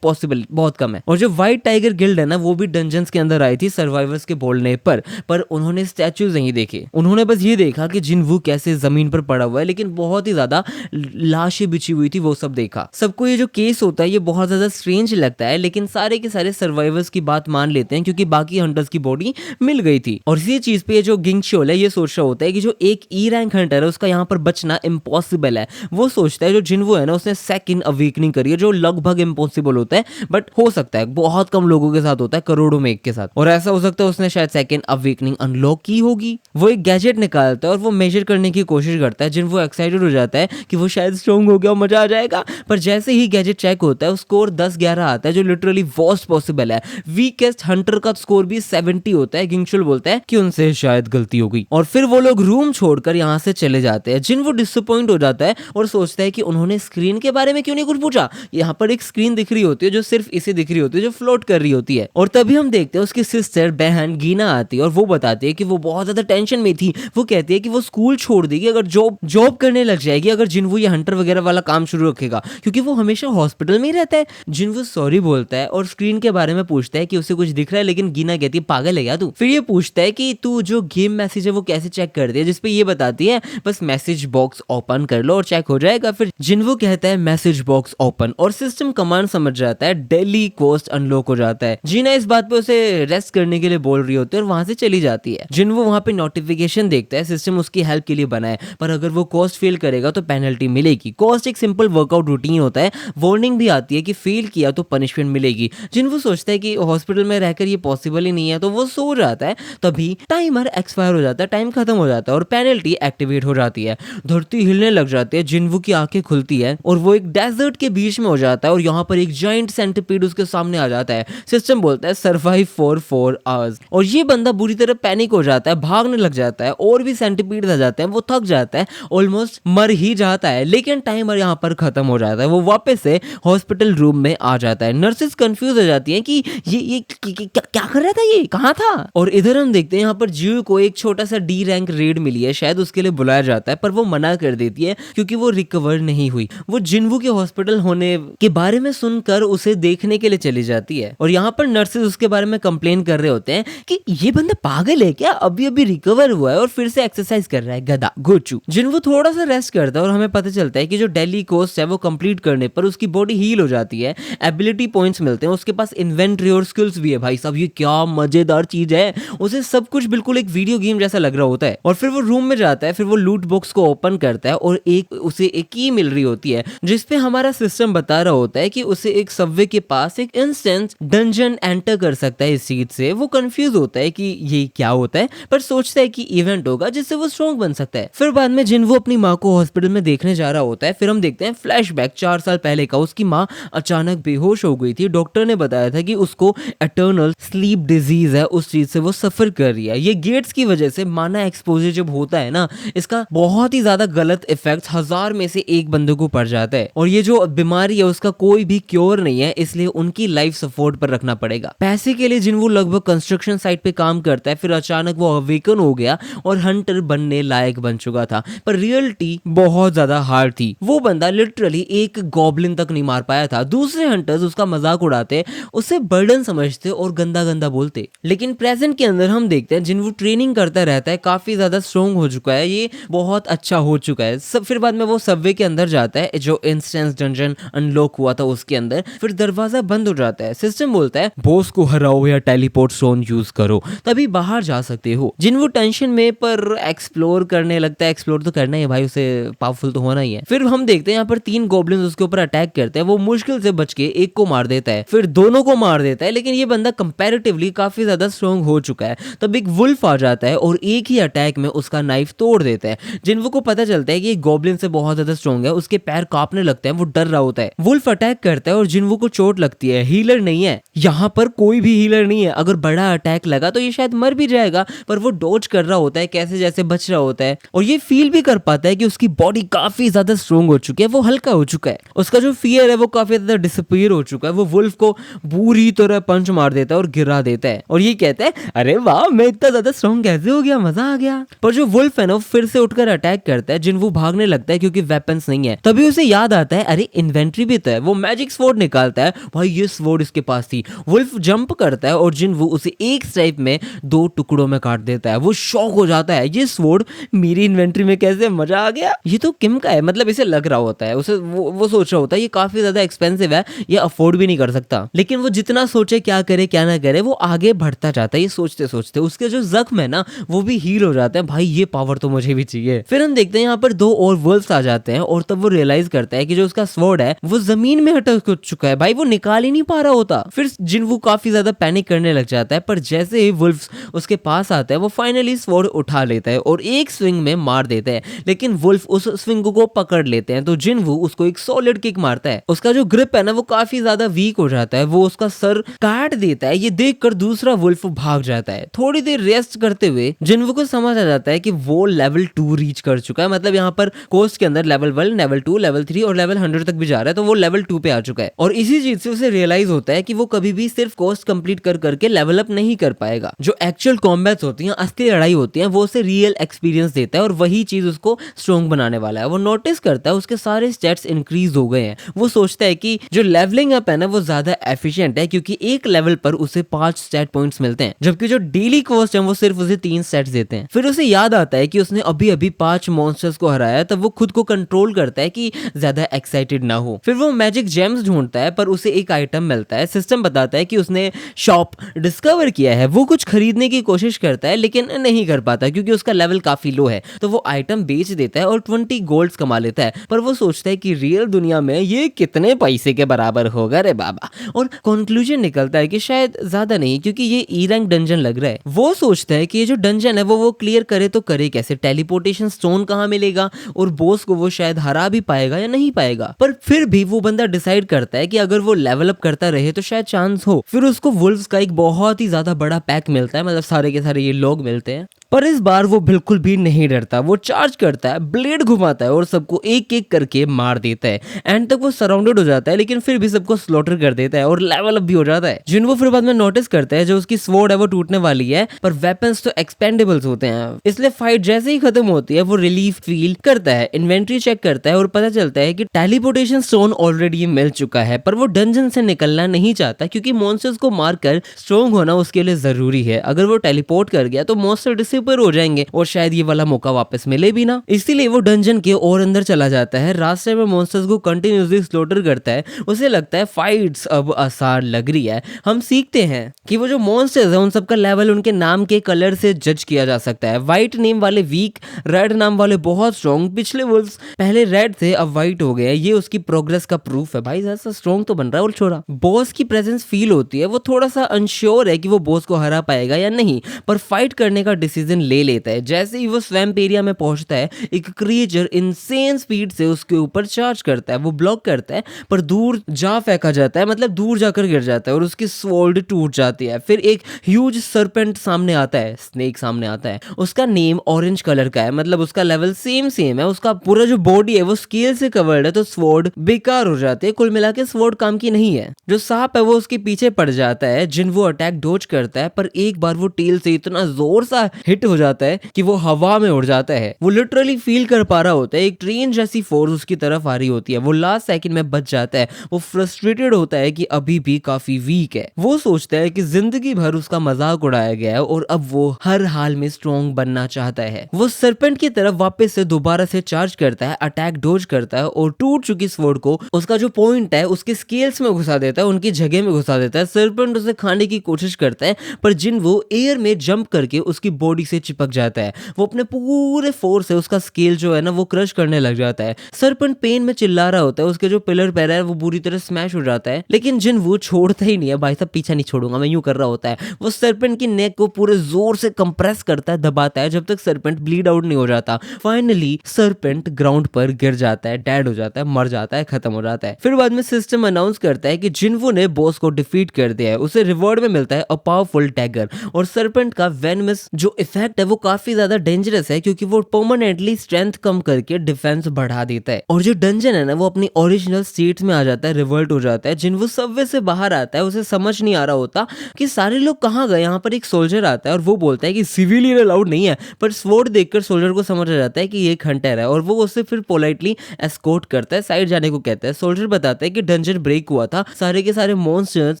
पॉसिबल बहुत कम है। और जो व्हाइट टाइगर गिल्ड है ना, वो भी डंजन्स के अंदर आई थी सर्वाइवर्स के बोलने पर उन्होंने स्टैचूज नहीं देखे। उन्होंने बस ये देखा कि जिनवू कैसे जमीन पर पड़ा हुआ है, लेकिन बहुत ही ज्यादा लाशें बिछी हुई थी, वो सब देखा। सबको ये जो केस होता है ये बहुत ज्यादा स्ट्रेंज लगता है, लेकिन सारे के सारे सर्वाइवर्स की बात मान लेते हैं क्योंकि बाकी हंटर्स की बॉडी मिल गई थी। और इसी चीज पे जो गिंगशोल है ये सोच रहा होता है कि जो एक ई रैंक हंटर है उसका यहाँ पर बचना इम्पॉसिबल है। वो सोचता है जो जिनवू है ना, उसने सेकंड अवेकनिंग करी है, जो लगभग इम्पॉसिबल होता है, बट हो सकता है, बहुत कम लोगों के साथ होता है, करोड़ों में एक के साथ। और ऐसा हो सकता है उसने शायद सेकंड अवेकनिंग अनलॉक की होगी। वो एक गैजेट निकालता है और वो मेजर करने की कोशिश करता है। जिनवू एक्साइटेड हो जाता है कि वो शायद स्ट्रॉन्ग हो गया, मजा आ जाएगा। पर जैसे ही गैजेट चेक होता है स्कोर 10-11 आता है, जो लिटरली वर्स्ट पॉसिबल है। वीकेस्ट हंटर का स्कोर भी 70 होता है। गिंगशुल बोलता है कि उनसे शायद गलती हो गई, और फिर वो लोग रूम छोड़कर यहाँ से चले जाते हैं। जिनवू डिसअपॉइंट हो जाता है और सोचता है कि उन्होंने स्क्रीन के बारे में क्यों नहीं कुछ पूछा। यहाँ पर एक स्क्रीन दिख रही होती है जो सिर्फ इसे दिख रही होती है, जो फ्लोट कर रही होती है। और तभी हम देखते हैं उसकी सिस्टर बहन गीना आती है और वो बताती है कि वो बहुत ज्यादा टेंशन में थी। वो कहती है कि वो स्कूल छोड़ देगी अगर जॉब करने लग जाएगी, अगर जिनवू ये हंटर वगैरह वाला काम शुरू रखेगा, क्योंकि वो हमेशा हॉस्पिटल में ही रहता है। जिनवू सॉरी बोलता है और स्क्रीन के बारे में पूछता है कि उसे कुछ दिख रहा है, लेकिन गीना कहती है पागल है क्या तू। फिर ये पूछता है कि तू जो गेम मैसेज है वो कैसे चेक करती है, जिसपे ये बताती है बस मैसेज बॉक्स ओपन कर लो और चेक हो जाएगा। फिर जिनवू कहता है मैसेज बॉक्स ओपन, और सिस्टम कमांड समझ जाता है, डेली कोस्ट अनलॉक हो जाता है। जीना इस बात पे उसे रेस्ट करने के लिए बोल रही होती है और वहां से चली जाती है। जिनवू वहां पे नोटिफिकेशन देखता है, सिस्टम उसकी हेल्प के लिए बना है, पर अगर वो कोस्ट फेल करेगा तो पेनल्टी मिलेगी। कोस्ट एक सिंपल वर्कआउट रूटीन होता है, वार्निंग भी आती है कि फेल किया तो पनिशमेंट मिलेगी। जिनवू सोचता है कि हॉस्पिटल में रहकर ये पॉसिबल ही नहीं है, तो वो सो जाता है। तभी टाइमर एक्सपायर हो जाता है, टाइम खत्म हो जाता है और पेनल्टी एक्टिवेट हो जाती है। धरती हिलने लग जाती है, जिनवू की आंखें खुलती है और वो एक डेजर्ट के बीच में हो जाता है और यहाँ पर एक जायंट सेंटीपीड उसके सामने आ जाता है। सिस्टम बोलता है सर्वाइव फॉर 4 आवर्स, और ये बंदा बुरी तरह पैनिक हो जाता है, भागने लग जाता है, और भी सेंटीपीड आ जाते हैं, वो थक जाता है, ऑलमोस्ट मर ही जाता है। लेकिन टाइमर यहाँ पर खत्म हो जाता है, वो वापस से हॉस्पिटल रूम में आ जाता है। नर्सेस कंफ्यूज हो जाती हैं कि ये क्या कर रहा था, ये कहाँ था। और इधर हम देखते हैं यहाँ पर जियो को एक छोटा सा डी रैंक रेड मिली है, शायद उसके लिए बुलाया जाता है, पर वो मना कर देती है क्योंकि वो रिकवर नहीं हुई। वो जिनवू के हॉस्पिटल होने के बारे में सुनकर उसे देखने के लिए चली जाती है और यहाँ पर नर्सेज उसके बारे में कंप्लेन कर रहे होते हैं कि ये बंदा पागल है क्या, अभी अभी रिकवर हुआ है और फिर से एक्सरसाइज कर रहा है, गधा गोचू। जिन्वो थोड़ा सा रेस्ट करता है और हमें पता चलता है कि जो डेली कोस्ट है वो कंप्लीट करने पर उसकी बॉडी हील हो जाती है, एबिलिटी पॉइंट्स मिलते हैं, उसके पास इन्वेंटरी और स्किल्स भी है। भाई साहब ये क्या मजेदार चीज है, उसे सब कुछ बिल्कुल एक वीडियो गेम जैसा लग रहा होता है। और फिर वो रूम में जाता है, फिर वो लूट बॉक्स को ओपन करता है और उसे एक की मिल रही होती है जिसपे हमारा सिस्टम बता रहा होता है कि उसे एक सबवे के पास एक इंस्टेंट डंजन एंटर कर सकता है इस चीज से। वो कंफ्यूज होता है कि ये क्या होता है पर सोचता है कि इवेंट होगा जिससे वो स्ट्रॉन्ग बन सकता है। फिर बाद में जिन वो अपनी माँ को हॉस्पिटल में देखने जा रहा होता है, फिर हम देखते हैं फ्लैशबैक 4 साल पहले का। उसकी माँ अचानक बेहोश हो गई थी, डॉक्टर ने बताया था कि उसको एटर्नल स्लीप डिजीज है, उस चीज से वो सफर कर रही है। ये गेट्स की वजह से माना एक्सपोजर जब होता है ना, इसका बहुत ही ज्यादा गलत इफेक्ट 1000 में से एक बंदे को पड़ जाता है और ये जो बीमारी है उसका कोई भी क्योर नहीं है, इसलिए उनकी लाइफ सपोर्ट पर रखना पड़ेगा। पैसे के लिए जिन वो लगभग कंस्ट्रक्शन साइट पे काम करता है, फिर अचानक वो अवेकन हो गया और हंटर बनने लायक बन चुका था, पर रियलिटी बहुत ज्यादा हार्ड थी। वो बंदा लिटरली एक गॉब्लिन तक नहीं मार पाया था। दूसरे हंटर्स उसका मजाक उड़ाते, उसे बर्डन समझते और गंदा गंदा बोलते। लेकिन प्रेजेंट के अंदर हम देखते हैं जिन वो ट्रेनिंग करता रहता है, काफी ज्यादा स्ट्रॉन्ग हो चुका है, ये बहुत अच्छा हो चुका है सब। फिर बाद में वो सबवे के अंदर जाता है, जो इंस्टेंस डंजन अनलॉक हुआ था उसके अंदर। फिर दरवाजा बंद हो जाता है, सिस्टम बोलता है बॉस को हराओ या टेलीपोर्ट स्टोन यूज करो तभी बाहर जा सकते हो। जिन वो टेंशन में पर एक्सप्लोर करने लगता है। एक्सप्लोर तो करना ही है भाई, उसे पावरफुल तो होना ही है। फिर हम देखते हैं यहाँ पर 3 गॉब्लिन्स उसके ऊपर अटैक करते हैं, वो मुश्किल से बच के एक को मार देता है, फिर दोनों को मार देता है। लेकिन ये बंदा कंपैरेटिवली काफी ज्यादा स्ट्रॉन्ग हो चुका है। तब एक वुल्फ आ जाता है और एक ही अटैक में उसका नाइफ तोड़ देता है। जिन्वो को पता चलता है कि गॉब्लिन से बहुत ज्यादा स्ट्रॉन्ग है, उसके पैर कांपने लगते हैं, वो डर रहा होता है। वुल्फ अटैक करता है और जिन्वो को चोट लगती है। हीलर नहीं है यहाँ पर, कोई भी हीलर नहीं है। अगर बड़ा अटैक लगा तो ये शायद मर भी जाएगा, पर वो डॉज कर रहा होता है, कैसे जैसे बच रहा होता है और ये फील भी कर पाता है कि उसकी बॉडी काफी ज्यादा स्ट्रॉन्ग हो चुकी है, वो हल्का हो चुका है, उसका जो फियर है वो काफी ज्यादा डिसअपीयर हो चुका है। वो वुल्फ को बुरी तरह पंच मार देता है और गिरा देता है और ये कहता है अरे वाह मैं इतना ज्यादा स्ट्रॉन्ग कैसे हो गया, मजा आ गया। पर जो वुल्फ है ना फिर से उठकर अटैक करता है। जिन्वो भागने लगता है क्योंकि वेपन्स नहीं है। तभी उसे याद आता है अरे इन्वेंट्री भी तो है। वो मैजिक स्वॉर्ड निकालता है, भाई ये स्वॉर्ड इसके पास थी। वुल्फ जंप करता है और जिन्वो उसे एक स्ट्राइक में 2 टुकड़ों में काट देता है। वो शॉक हो जाता है, ये स्वॉर्ड मेरी इन्वेंट्री में कैसे, मजा आ गया, ये तो किम का है। मतलब इसे लग रहा होता है, उसे वो सोच रहा होता है ये काफी ज्यादा एक्सपेंसिव है, ये अफोर्ड भी नहीं कर सकता। लेकिन वो जितना सोचे क्या करे क्या ना करे, वो आगे बढ़ता जाता है। ये सोचते सोचते उसके जो जख्म है ना वो भी हील हो जाते हैं। भाई ये पावर तो मुझे भी चाहिए। फिर हम देखते हैं यहाँ पर 2 और वुल्फ्स आ जाते हैं और तब वो रियलाइज करता है कि जो उसका स्वॉर्ड है वो जमीन में अटक चुका है। भाई वो निकाल ही नहीं पा रहा होता। फिर जिन्वो काफी ज्यादा पैनिक करने लग जाता है, पर जैसे ही वुल्फ्स उसके पास आता है वो फाइनली स्वॉर्ड उठा लेता है और एक स्विंग में मार देता है। लेकिन वुल्फ उस स्विंग को पकड़ लेते हैं तो जिन्वो उसको एक सॉलिड किक मारता है। उसका जो ग्रिप है ना वो काफी ज्यादा वीक हो जाता है, वो उसका सर काट देता है। ये देखकर दूसरा वुल्फ भाग जाता है। थोड़ी देर रेस्ट करते हुए जिन्वो को समझ आ जाता है कि वो लेवल 2 रीच कर चुका है। मतलब यहाँ पर कोस्ट के अंदर लेवल 1, लेवल 2, लेवल 3 और लेवल 100 तक भी जा रहा है, तो वो लेवल 2 पे आ चुका है। और इसी चीज से उसे रियलाइज होता है कि वो कभी भी सिर्फ कोस्ट कंप्लीट कर करके लेवल अप नहीं कर पाएगा। जो एक्चुअल कॉम्बैट्स होती हैं, असली लड़ाई होती है, वो उसे रियल एक्सपीरियंस देता है और वही चीज उसको स्ट्रॉन्ग बनाने वाला है। वो नोटिस करता है उसके सारे स्टैट्स इंक्रीज हो गए हैं। वो सोचता है कि जो लेवलिंग अप है ना वो ज्यादा एफिशिएंट है क्योंकि एक लेवल पर उसे 5 स्टैट पॉइंट्स मिलते हैं, जबकि जो डेली कोस्ट है वो सिर्फ उसे 3 स्टैट्स देते हैं। फिर उसे याद आता है कि उसने अभी अभी 5 मॉन्स्टर्स को हराया, तब वो खुद को कंट्रोल करता है कि ज्यादा एक्साइटेड ना हो। फिर वो मैजिक जेम्स ढूंढता है पर उसे एक आइटम मिलता है। सिस्टम बताता है कि उसने शॉप डिस्कवर किया है। वो कुछ खरीदने की कोशिश करता है लेकिन नहीं कर पाता क्योंकि उसका लेवल काफी लो है, तो वो आइटम बेच देता है और 20 गोल्ड्स कमा लेता है। पर वो सोचता है कि रियल दुनिया में ये कितने पैसे के बराबर होगा रे बाबा, और कंक्लूजन निकलता है कि शायद ज्यादा नहीं क्योंकि ये ई रैंक डंजन लग रहा है। वो सोचता है कि ये जो डंजन है वो क्लियर करे तो करे कैसे, टेलीपोर्टेशन स्टोन कहाँ मिलेगा और बॉस को वो शायद हरा भी पाएगा या नहीं पाएगा। पर फिर भी वो बंदा डिसाइड करता है कि अगर वो लेवल अप करता रहे तो शायद चांस हो। फिर उसको वुल्फ्स का एक बहुत ही ज्यादा बड़ा पैक मिलता है, मतलब सारे के सारे ये लोग मिलते हैं पर इस बार वो बिल्कुल भी नहीं डरता। वो चार्ज करता है, ब्लेड घुमाता है और सबको एक एक करके मार देता है। एंड तक वो सराउंडेड हो जाता है लेकिन फिर भी सबको स्लॉटर कर देता है और लेवल अप भी हो जाता है। जिन वो फिर बाद में नोटिस करता है जो उसकी स्वॉर्ड है वो टूटने वाली है, पर वेपन्स तो एक्सपेंडेबल्स होते हैं, इसलिए फाइट जैसे ही खत्म होती है वो रिलीफ फील करता है। इन्वेंट्री चेक करता है और पता चलता है कि टेलीपोर्टेशन स्टोन ऑलरेडी मिल चुका है, पर वो डंजन से निकलना नहीं चाहता क्योंकि मॉन्स्टर्स को मारकर स्ट्रॉन्ग होना उसके लिए जरूरी है। अगर वो टेलीपोर्ट कर गया तो मॉन्स्टर डिसअपीयर हो जाएंगे और शायद ये वाला मौका वापस मिले भी ना। इसीलिए वो डंजन के और अंदर चला जाता है। रास्ते में मॉन्स्टर्स को कंटिन्यूसली स्लॉटर करता है। उसे लगता है फाइट्स अब आसान लग रही है। हम सीखते हैं कि वो जो मॉन्स्टर्स है उन सबका लेवल उनके नाम के कलर से जज किया जा सकता है। व्हाइट नेम वाले वीक, रेड नाम वाले बहुत स्ट्रॉन्ग। पिछले वुल्फ्स पहले रेड थे अब व्हाइट हो गए। ये उसकी प्रोग्रेस का प्रूफ है। भाई ऐसा स्ट्रॉन्ग तो बन रहा है। और छोरा बॉस की प्रेजेंस फील होती है। वो थोड़ा सा अनश्योर है कि वो बॉस को हरा पाएगा या नहीं, पर फाइट करने का डिसीजन ले लेता है। जैसे ही वो स्वैम्प एरिया में पहुंचता है एक क्रिएचर इनसेन स्पीड से उसके ऊपर चार्ज करता है। वो ब्लॉक करता है पर दूर जा फेंका जाता है, मतलब दूर जाकर गिर जाता है और उसकी स्वॉर्ड टूट जाती है। फिर एक ह्यूज सरपेंट सामने आता है, स्नेक सामने आता है। उसका नेम ऑरेंज कलर का है, मतलब उसका लेवल सेम है। उसका पूरा जो बॉडी है वो स्केल से कवर्ड है, तो स्वॉर्ड बेकार हो जाती है। कुल मिला के स्वॉर्ड काम की नहीं है। जो सांप है वो उसके पीछे पड़ जाता है। जिन वो अटैक डोज करता है पर एक बार वो टेल से इतना जोर सा हिट हो जाता है कि वो हवा में उड़ जाता है। वो लिटरली फील कर पा रहा होता है एक ट्रेन जैसी फोर्स उसकी तरफ आ रही होती है। वो लास्ट सेकंड में बच जाता है। वो फ्रस्ट्रेटेड होता है कि अभी भी काफी वीक है। वो सोचता है कि जिंदगी भर उसका मजाक उड़ाया गया है और अब वो हर हाल में स्ट्रॉन्ग बनना चाहता है। वो सरपेंट की तरफ वापस से दोबारा से चार्ज करता है, अटैक डोज करता है और टूट चुकी स्वॉर्ड को उसका जो पॉइंट है उसके स्केल्स में घुसा देता है, उनकी जगह में घुसा देता है। सरपेंट उसे खाने की कोशिश करता है पर जिन वो एयर में जंप करके उसकी बॉडी से चिपक जाता है। वो अपने पूरे फोर्स से उसका स्केल जो है ना वो क्रश करने लग जाता है। सरपेंट पेन में चिल्ला रहा होता है। उसके जो पिलर पैर है वो बुरी तरह स्मैश हो जाता है, लेकिन जिन वो छोड़ता ही नहीं है। भाई साहब पीछा नहीं छोड़ूंगा मैं, यूं कर रहा होता है। वो सरपेंट की नेक को पूरे जोर से कंप्रेस करता है, दबाता है जब तक सरपेंट ब्लीड आउट नहीं हो जाता। फाइनली सरपेंट ग्राउंड पर गिर जाता है, डेड हो जाता है, मर जाता है, खत्म हो जाता है। फिर बाद में सिस्टम अनाउंस करता है कि जिन्वो ने बॉस को डिफीट कर दिया है। उसे रिवॉर्ड में मिलता है अ पावरफुल डैगर। और सरपेंट का वेनमस जो इफेक्ट है वो काफी ज्यादा डेंजरस है क्योंकि वो परमानेंटली स्ट्रेंथ कम करके डिफेंस बढ़ा देता है। और जो डंजन है ना वो अपनी ओरिजिनल स्टेट में आ जाता है, रिवर्ट हो जाता है। जिन्वो सबवे से बाहर आता है। उसे समझ नहीं आ रहा होता कि सारे लोग कहाँ गए। यहाँ पर एक सोल्जर आता है और वो बोलता है कि सिविलियन अलाउड नहीं है, पर स्वॉर्ड देखकर सोल्जर को समझ आ जाता है कि ये एक हंटर है और वो उससे फिर पोलाइटली एस्कॉर्ट करता है, साइड जाने को कहता है। सोल्जर बताता है कि डंजन ब्रेक हुआ था, सारे के सारे मॉन्स्टर्स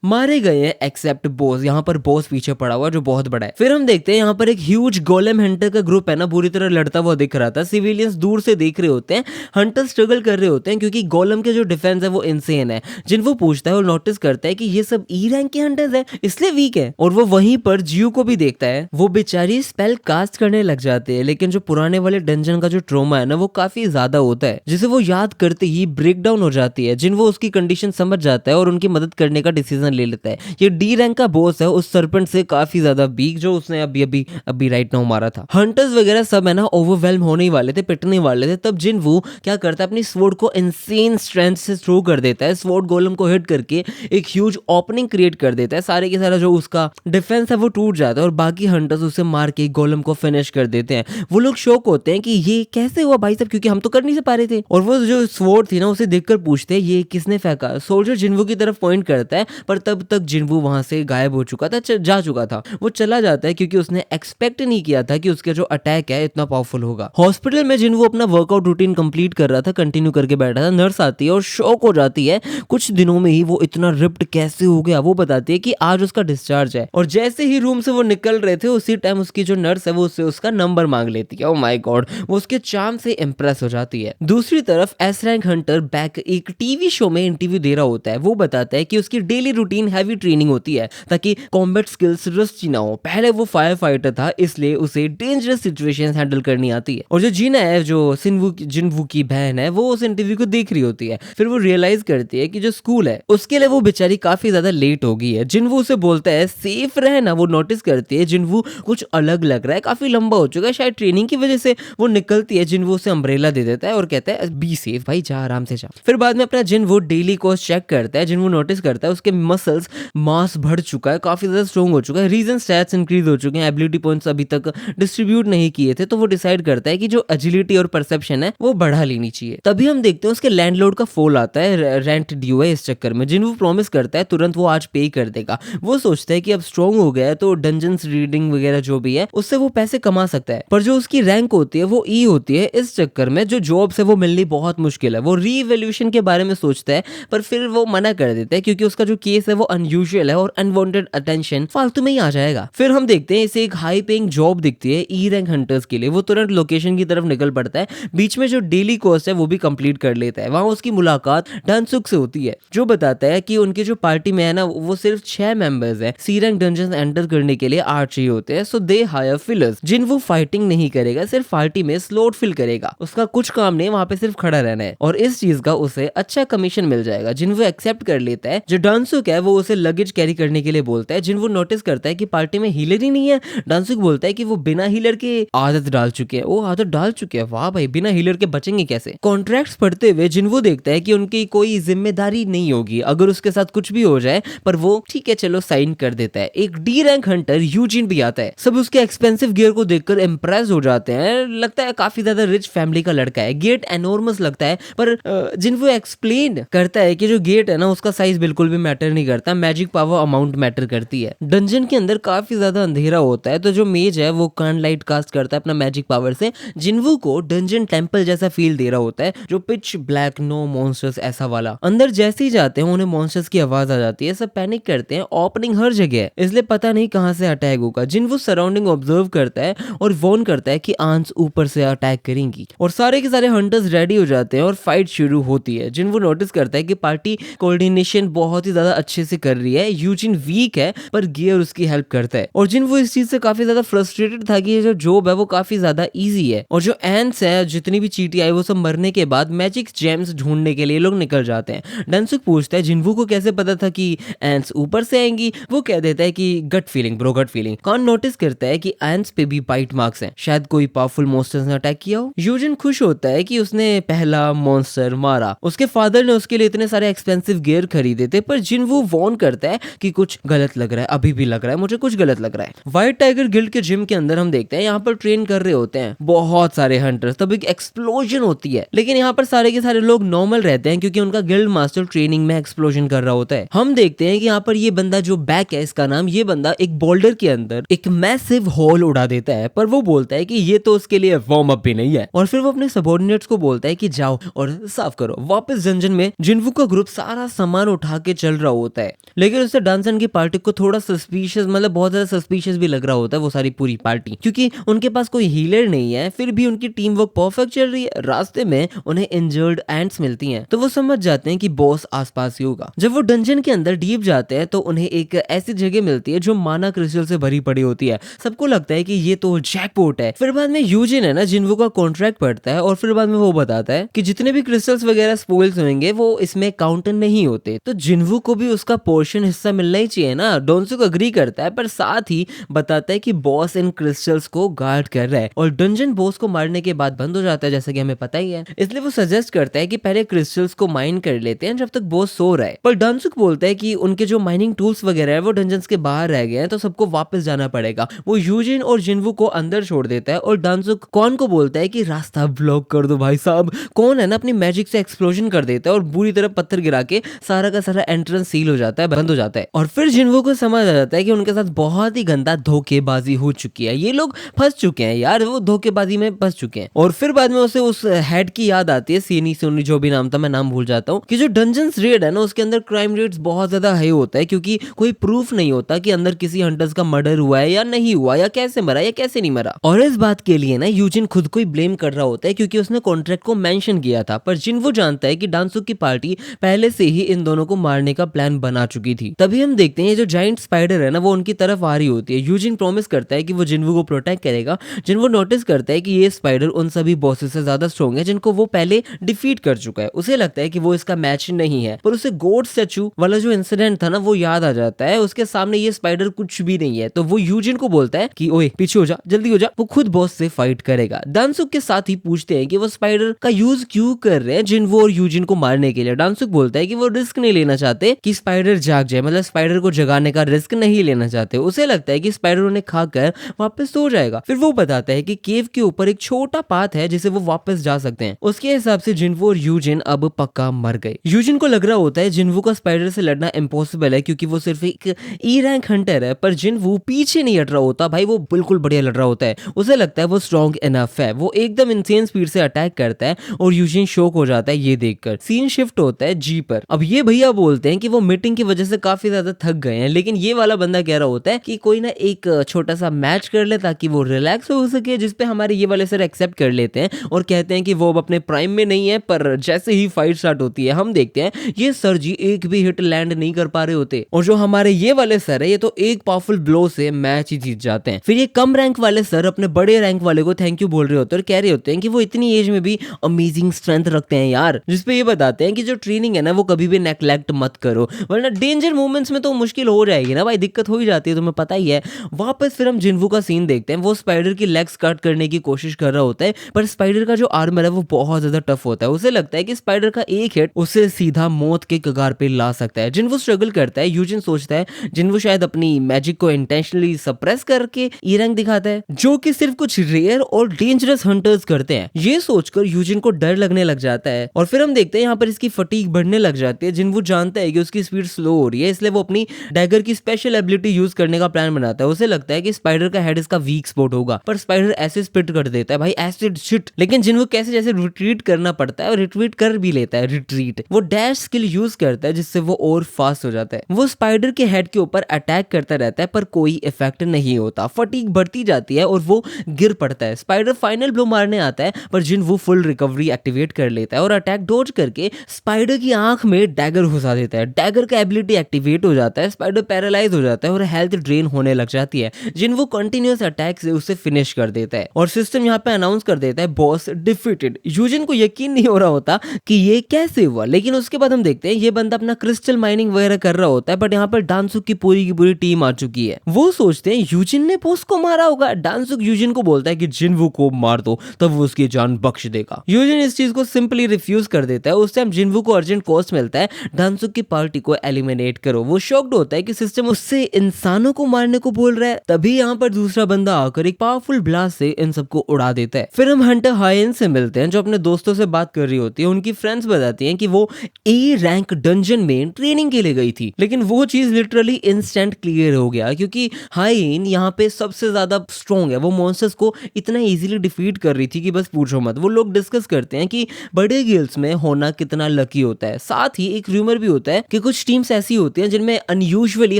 मारे गए हैं एक्सेप्ट बॉस। यहाँ पर बॉस पीछे पड़ा हुआ जो बहुत बड़ा है। फिर हम देखते हैं यहाँ पर एक ह्यूज गोलेम हंटर का ग्रुप है ना, बुरी तरह लड़ता हुआ दिख रहा था। सिविलियंस दूर से देख रहे होते हैं, हंटर स्ट्रगल कर रहे होते हैं क्योंकि गोलम के जो डिफेंस है वो इनसेन है। जिन वो पूछता है और नोटिस करता है कि ये सब ई रैंक के हंटर्स है इसलिए वीक है। और वो वहीं पर जियो को भी देखता है। वो बेचारी स्पेल कास्ट करने लग जाते हैं, लेकिन जो पुराने वाले डंजन का जो ट्रोमा है ना वो काफी ज्यादा होता है, जिसे वो याद करते ही ब्रेक डाउन हो जाती है। जिन वो उसकी कंडीशन समझ जाता है और उनकी मदद करने का डिसीजन ले लेता है। ये डी रैंक का बॉस है उस सरपेंट से काफी ज्यादा वीक जो उसने अभी राइट नाउ मारा था। हंटर्स वगैरह सब है ना ओवरवेल्म होने वाले थे, पिटने वाले थे। तब जिन वो क्या करता है अपनी स्वॉर्ड को इनसेन स्ट्रेंथ से थ्रो कर देता है। स्वॉर्ड गोलम को हिट करके एक ह्यूज ओपनिंग क्रिएट कर देता है। सारे के सारा जो उसका डिफेंस है वो टूट जाता है और बाकी हंटर्स उसे मार के गोलम को फिनिश कर देते हैं। वो लोग शॉक होते हैं कि ये कैसे हुआ भाई साहब, क्योंकि हम तो कर नहीं से पा रहे थे। और वो जो स्वॉर्ड थी ना उसे देखकर पूछते हैं ये किसने फेंका। सोल्जर जिन्वू की तरफ पॉइंट करता है पर तब तक जिन्वू वहां से गायब हो चुका था, जा चुका था। वो चला जाता है क्योंकि उसने एक्सपेक्ट नहीं किया था कि उसका जो अटैक है इतना पावरफुल होगा। हॉस्पिटल में जिन्वू अपना वर्कआउट रूटीन कंप्लीट कर रहा था, कंटिन्यू करके बैठा था। नर्स आती है और शॉक हो जाती है कुछ दिनों में ही वो इतना रिप्ड कैसे हो गया। वो बताती है कि आज उसका डिस्चार्ज है। और जैसे ही रूम से वो निकल रहे थे उसी टाइम उसकी जो नर्स है वो उससे उसका नंबर मांग लेती है। ओह माय गॉड, वो उसके चार्म से इंप्रेस हो जाती है। दूसरी तरफ एस रैंक हंटर बैक एक टीवी शो में इंटरव्यू दे रहा होता है। वो बताता है कि उसकी डेली रूटीन हैवी ट्रेनिंग होती है ताकि कॉम्बैट स्किल्स रस्टी ना हो। पहले वो फायर फाइटर था इसलिए उसे डेंजरस सिचुएशंस हैंडल करनी आती है। और जो जीना है जो जिनवू की बहन है वो उस इंटरव्यू को देख रही होती है। फिर वो रियलाइज करती है कि जो स्कूल है उसके लिए वो बेचारी काफी ज्यादा लेट हो गई है। जिनवू उसे बोलता है सेफ रहना। वो नोटिस करती है जिनवू कुछ अलग लग रहा है, काफी लंबा हो चुका है, शायद ट्रेनिंग की वजह से। वो निकलती है, जिनवू उसे अम्ब्रेला दे देता है और कहता है बी सेफ भाई, जा आराम से जा। फिर बाद में अपना जिनवू डेली कोर्स चेक करता है। जिनवू नोटिस करता है उसके मसल्स मास बढ़ चुका है, काफी ज्यादा स्ट्रॉन्ग हो चुका है, रीजन स्टैट्स इंक्रीज हो चुके हैं, एबिलिटी पॉइंट्स अभी तक डिस्ट्रीब्यूट नहीं किए थे, तो वो डिसाइड करता है कि जो एजिलिटी और परसेप्शन है वो बढ़ा लेनी चाहिए। तभी हम देखते हैं उसके लैंडलॉर्ड का फोन आता है, रेंट ड्यू है इस चक्कर में। जिन वो प्रॉमिस करता है तुरंत वो आज पे कर देगा। वो सोचता है कि अब स्ट्रॉन्ग हो गया है तो डंजन्स रीडिंग वगैरह जो भी है उससे वो पैसे कमा सकता है, पर जो उसकी रैंक होती है वो ई होती है। इस चक्कर में जो जॉब से वो मिलनी बहुत मुश्किल है। वो रीवैल्यूएशन के बारे में सोचता है, पर फिर वो मना कर देता है क्योंकि उसका जो केस है वो अनयूजुअल है और अनवांटेड अटेंशन फालतू में ही आ जाएगा। फिर हम देखते हैं इसे एक हाई पेइंग जॉब दिखती है ई रैंक हंटर्स के लिए। वो तुरंत लोकेशन की तरफ निकल पड़ता है। बीच में जो डेली कोर्स है वो भी कंप्लीट कर लेता है। वहां उसकी मुलाकात डनसुक से होती है जो बताता है कि उनकी जो पार्टी में है ना वो सिर्फ 6 मेंबर्स हैं। सी रैंक डंजन एंटर करने के लिए 8 चाहिए होते हैं, सो दे हायर फिलर्स। जिन वो फाइटिंग नहीं करेगा, सिर्फ पार्टी में स्लॉट फिल करेगा। उसका कुछ काम नहीं, वहां पे सिर्फ खड़ा रहना है और इस चीज का उसे अच्छा कमीशन मिल जाएगा। जिन वो एक्सेप्ट कर लेता है। जो डांसुक है वो उसे लगेज कैरी करने के लिए बोलता है। जिन वो नोटिस करता है कि पार्टी में हीलर ही नहीं है। डांसुक बोलता है कि वो बिना हीलर के आदत डाल चुके हैं। वो आदत डाल चुके हैं, वाह भाई, बिना हीलर के बचेंगे कैसे। कॉन्ट्रैक्ट्स पढ़ते हुए जिन वो देखता है कि उनकी कोई जिम्मेदारी नहीं होगी अगर उसके साथ कुछ भी हो जाए, पर वो ठीक है चलो साइन कर देता है। एक डी रैंक हंटर यूजिन भी आता है। सब उसके एक्सपेंसिव गियर को देखकर इंप्रेस हो जाते हैं। लगता है काफी ज्यादा रिच फैमिली का लड़का है। गेट एनॉर्मस लगता है, पर जिन वो एक्सप्लेन करता है कि जो गेट है ना उसका साइज बिल्कुल भी मैटर नहीं करता, मैजिक पावर अमाउंट मैटर करती है। डंजन के अंदर काफी ज्यादा अंधेरा होता है, तो जो मेज है वो कान लाइट कास्ट करता है अपना मैजिक पावर से। जिनवू को डंजन टेंपल जैसा फील दे रहा होता है, जो पिच ब्लैक, नो मॉन्स्टर्स ऐसा वाला। अंदर जैसे ही जाते हैं उन्हें मॉन्स्टर्स की आवाज आ जाती है। सब पैनिक करते हैं। ओपनिंग हर जगह है, इसलिए पता नहीं कहां से अटैक होगा। जिनवू सराउंडिंग ऑब्जर्व करता है और वॉर्न करता है कि आंट्स ऊपर से अटैक करेंगी और सारे के सारे हंटर्स रेडी हो जाते हैं और फाइट शुरू होती है। जिनवू नोटिस करता है कि पार्टी कोऑर्डिनेशन बहुत ही ज्यादा अच्छे से कर रही है। यूजिन वीक है पर गियर उसकी हेल्प करता है और जिनवू इस चीज से काफी ज्यादा फ्रस्ट्रेटेड था कि ये जो जॉब है वो काफी ज्यादा इजी है। और जो एंट्स है, जितनी भी चींटी आई, वो सब मरने के बाद मैजिक जेम्स ढूंढने के लिए लोग निकल जाते हैं। डंसुक पूछता है जिनवू को कैसे पता था कि एंट्स ऊपर से आएंगी। वो कह देता है कि gut feeling bro, gut feeling. कॉन नोटिस करता है कि एंट्स पे भी बाइट मार्क्स हैं, शायद कोई पावरफुल मॉन्स्टर्स ने अटैक किया हो। यूजिन खुश होता है कि उसने पहला मॉन्स्टर मारा। उसके फादर ने उसके लिए इतने सारे एक्सपेंसिव गियर खरीदे थे, पर जिनवू वॉर्न करता है कि कुछ गलत लग रहा है, अभी भी लग रहा है, मुझे कुछ गलत लग रहा है। व्हाइट टाइगर गिल्ड के जिम के अंदर हम देखते हैं यहाँ पर ट्रेन कर रहे होते हैं बहुत सारे हंटर्स। तब एक एक्सप्लोजन होती है, लेकिन यहाँ पर सारे के सारे लोग नॉर्मल रहते हैं क्योंकि उनका गिल्ड मास्टर ट्रेनिंग में एक्सप्लोजन कर रहा होता है। हम देखते हैं कि यहाँ पर ये बंदा जो बैक है, इसका नाम, ये बंदा एक बोल्डर के अंदर एक मैसिव होल उड़ा देता है, पर वो बोलता है कि ये तो उसके लिए वार्म अप भी नहीं है। और फिर वो अपने सबऑर्डिनेट्स को बोलता है कि जाओ और साफ करो। वापस जंजन में जिनवू का ग्रुप सारा सामान उठा के चल रहा होता है, लेकिन उससे डांसन की पार्टी को थोड़ा सस्पिशियस, मतलब बहुत ज्यादा सस्पिशियस भी लग रहा होता है वो सारी पूरी पार्टी, क्योंकि उनके पास कोई हीलर नहीं है। फिर भी उनकी टीम वर्क परफेक्ट चल रही है। रास्ते में उन्हें इंजर्ड एंट्स मिलती हैं, तो वो समझ जाते हैं कि बॉस आसपास ही होगा। जब वो डंजन के अंदर डीप जाते हैं तो उन्हें एक ऐसी जगह मिलती है जो माना क्रिस्टल से भरी पड़ी होती है। सबको लगता है कि ये तो जैकपॉट है। फिर बाद में यूजिन है ना, जिनवू का कॉन्ट्रैक्ट पड़ता है और फिर बाद में वो बताता है कि जितने भी क्रिस्टल्स वगैरह स्पॉइल्स होंगे वो इसमें काउंट नहीं होते, तो जिनवू को भी उसका पोर्शन हिस्सा मिलना ही चाहिए ना। डोंसुक अग्री करता है, पर साथ ही बताता है कि बॉस इन क्रिस्टल्स को गार्ड कर रहा है और डंजन बॉस को मारने के बाद बंद हो जाता है, जैसा कि हमें पता ही है। इसलिए वो सजेस्ट करता है कि पहले क्रिस्टल्स को माइन कर लेते हैं जब तक बॉस सो रहा है। पर डंसुक बोलता है कि उनके जो माइनिंग टूल्स वगैरह है वो डंजन्स के बाहर रह गए हैं, तो सबको वापस जाना पड़ेगा। वो यूजिन और जिनवू को अंदर छोड़ देता है और डंसुक कॉन को बोलता है कि रास्ता ब्लॉक कर दो भाई साहब। कौन है ना अपनी मैजिक से एक्सप्लोजन कर देता है और बुरी तरह पत्थर गिरा के सारा का सारा एंट्रेंस सील हो जाता है, बंद हो जाता है। और फिर जिनवू को समझ आ जाता है कि उनके साथ बहुत ही गंदा धोखेबाजी हो चुकी है। ये लोग फंस चुके हैं यार, वो धोखेबाजी में फंस चुके हैं। और फिर बाद में उसे उस हेड की याद आती है, सीनी सोनी जो भी नाम था, मैं नाम भूल जाता हूँ, कि जो डंजन्स रेड है ना उसके अंदर क्राइम रेट्स बहुत ज्यादा हाई होता है, क्योंकि कोई प्रूफ नहीं होता कि अंदर किसी हंटर्स का मर्डर हुआ है या नहीं हुआ, या कैसे मरा या कैसे नहीं मरा। और इस बात के लिए ना यूजिन खुद को ही ब्लेम कर रहा होता है क्योंकि उसने कॉन्ट्रैक्ट को मेंशन किया था, पर जिनवू जानता है कि डांसुक की पार्टी पहले से ही इन दोनों को मारने का प्लान बना चुकी थी। तभी हम देखते हैं जो जाइंट स्पाइडर है ना वो उनकी तरफ आ रही होती है। यूजिन प्रॉमिस करता है कि वो जिनवू को प्रोटेक्ट करेगा। जिनवू नोटिस करता है कि ये स्पाइडर उन सभी बॉसेस से ज्यादा स्ट्रॉन्ग है जिनको वो पहले डिफीट कर चुका है। उसे लगता है कि वो इसका मैच नहीं है, पर उसे गोड स्टैचू वाला जो इंसिडेंट था ना वो याद आ जाता है। उसके सामने ये स्पाइडर कुछ भी नहीं है, तो वो यूजिन को बोलता है कि ओए पीछे हो जा, जल्दी हो जा, वो खुद बॉस से फाइट करेगा। डांसुक के साथ ही पूछते हैं कि वो स्पाइडर का यूज क्यों कर रहे हैं जिनवू और यूजिन को मारने के लिए। डांसुक बोलता है कि वो रिस्क नहीं लेना चाहते कि स्पाइडर जाग जाए, मतलब स्पाइडर को जगाने का रिस्क नहीं लेना चाहते। उसे लगता है कि स्पाइडर उन्हें खाकर कर वापस सो जाएगा। फिर वो बताता है कि केव के ऊपर एक छोटा पाथ है जिसे वो वापस जा सकते हैं। उसके हिसाब से जिन्वो और यूजिन अब पक्का मर गए। यूजिन को लग रहा होता है जिन्वो का स्पाइडर से लड़ना इम्पॉसिबल है क्योंकि वो सिर्फ एक ई रैंक हंटर है, पर जिन्वो पीछे नहीं हट रहा होता भाई, वो बिल्कुल बढ़िया लड़ रहा होता है। उसे लगता है वो स्ट्रॉन्ग इनफ है, वो एकदम इंसेन स्पीड से अटैक करता है और यूजिन शॉक हो जाता है ये देखकर। सीन शिफ्ट होता है जी पर। अब ये भैया बोलते हैं कि वो मीटिंग की वजह से काफी ज्यादा थक गए हैं, लेकिन ये वाला बंदा कह रहा होता है कि कोई ना एक छोटा सा मैच कर ले ताकि वो रिलैक्स हो सके, जिसपे हमारे ये वाले सर एक्सेप्ट कर लेते हैं और कहते हैं कि वो अब अपने प्राइम में नहीं है, पर जैसे ही फाइट स्टार्ट होती है हम देखते हैं ये सर जी एक भी हिट लैंड नहीं कर पा रहे होते, और जो हमारे ये वाले सर है ये तो एक पावरफुल ब्लो से मैच ही जीत जाते हैं। फिर ये कम रैंक वाले सर अपने बड़े रैंक वाले को थैंक यू बोल रहे होते हैं और कह रहे होते हैं कि वो इतनी एज में भी अमेजिंग स्ट्रेंथ रखते हैं यार, जिसपे ये बताते हैं कि जो ट्रेनिंग है ना वो कभी भी नेग्लेक्ट मत करो, वरना डेंजर मोमेंट्स में तो मुश्किल हो जाएगी ना भाई, दिक्कत हो ही जाती है, तुम्हें पता ही है। वापस फिर हम जिन्वो का सीन देखते हैं, वो स्पाइडर की लेग्स कट करने की कोशिश कर रहा होता है, पर स्पाइडर का जो आर्मर है वो बहुत ज्यादा टफ होता है। उसे लगता है कि स्पाइडर का एक हिट उसे सीधा मौत के कगार पे ला सकता है। जिन्वो स्ट्रगल करता है, यूजिन सोचता है जिन्वो शायद अपनी मैजिक को इंटेंशनली सप्रेस करके ई रैंक दिखाता है, जो कि सिर्फ कुछ रेयर और डेंजरस हंटर्स करते हैं। ये सोचकर यूजिन को डर लगने लग जाता है और फिर हम देखते हैं यहाँ पर इसकी फटीग बढ़ने लग जाती है। जिन्वो जानता है कि उसकी स्पीड स्लो हो रही है, इसलिए वो अपनी डैगर की स्पेशल एबिलिटी यूज करने का प्लान बनाता है। उसे लगता है कि स्पाइडर का हेड इसका वीक स्पॉट होगा, पर स्पाइडर ऐसे स्पिट कर देता है भाई, एसिड शिट। लेकिन जिन्वो कैसे जैसे रिट्रीट करना पड़ता है और रिट्रीट कर भी लेता है। रिट्रीट वो डैश स्किल यूज करता है जिससे वो और फास्ट हो जाता है। वो स्पाइडर के हेड के ऊपर अटैक करता रहता है पर कोई इफेक्ट नहीं होता। फटीग बढ़ती जाती है और वो गिर पड़ता है। स्पाइडर फाइनल ब्लो मारने आता है पर जिन्वो फुल रिकवरी एक्टिवेट कर लेता है और अटैक डॉज करके स्पाइडर की आंख में डैगर घुसा देता है। डैगर का एबिलिटी एक्टिवेट हो जाता है, स्पाइडर पैरालाइज हो जाता है और हेल्थ ड्रेन होने लग जाती है। जिन्वो कंटिन्यूअस अटैक से उसे फिनिश कर देता है और सिस्टम यहाँ पे अनाउंस कर देता है बॉस डिफीटेड। यूजिन को यकीन नहीं हो रहा होता कि ये कैसे हुआ, लेकिन उसके बाद हम देखते हैं ये बंदा अपना क्रिस्टल माइनिंग वगैरह कर रहा होता है, बट यहाँ पर डांसुक की पूरी टीम आ चुकी है। वो सोचते हैं यूजिन ने बॉस को मारा होगा। डांसुक यूजिन को बोलता है कि जिन्वो को मार दो तब वो उसकी जान बख्श देगा। यूजिन इस चीज को सिंपली रिफ्यूज कर देता है। उस टाइम जिन्वो को अर्जेंट कॉस्ट मिलता है, डांसुक की पार्टी को एलिमिनेट करो। वो शॉक्ड होता है कि सिस्टम उससे इंसानों को मारने को बोल रहा है। तभी यहाँ पर दूसरा बंदा आकर एक पावरफुल ब्लास्ट से इन सबको उड़ा देता है। फिर हम हंटर हायन से मिलते हैं जो अपने दोस्तों से बात कर रही होती है। उनकी फ्रेंड्स बताती हैं कि वो ए रैंक डंजन में ट्रेनिंग के लिए गई थी, लेकिन वो चीज लिटरली इंस्टेंट क्लियर हो गया क्योंकि हायन यहाँ पे सबसे ज्यादा स्ट्रॉन्ग है। वो मॉन्स्टर्स को इतना इजीली डिफीट कर रही थी कि बस पूछो मत। वो लोग डिस्कस करते हैं कि बड़े गिल्ड्स में होना कितना लकी होता है। साथ ही एक रूमर भी होता है कि कुछ टीम्स ऐसी होती हैं जिनमें अनयूजुअली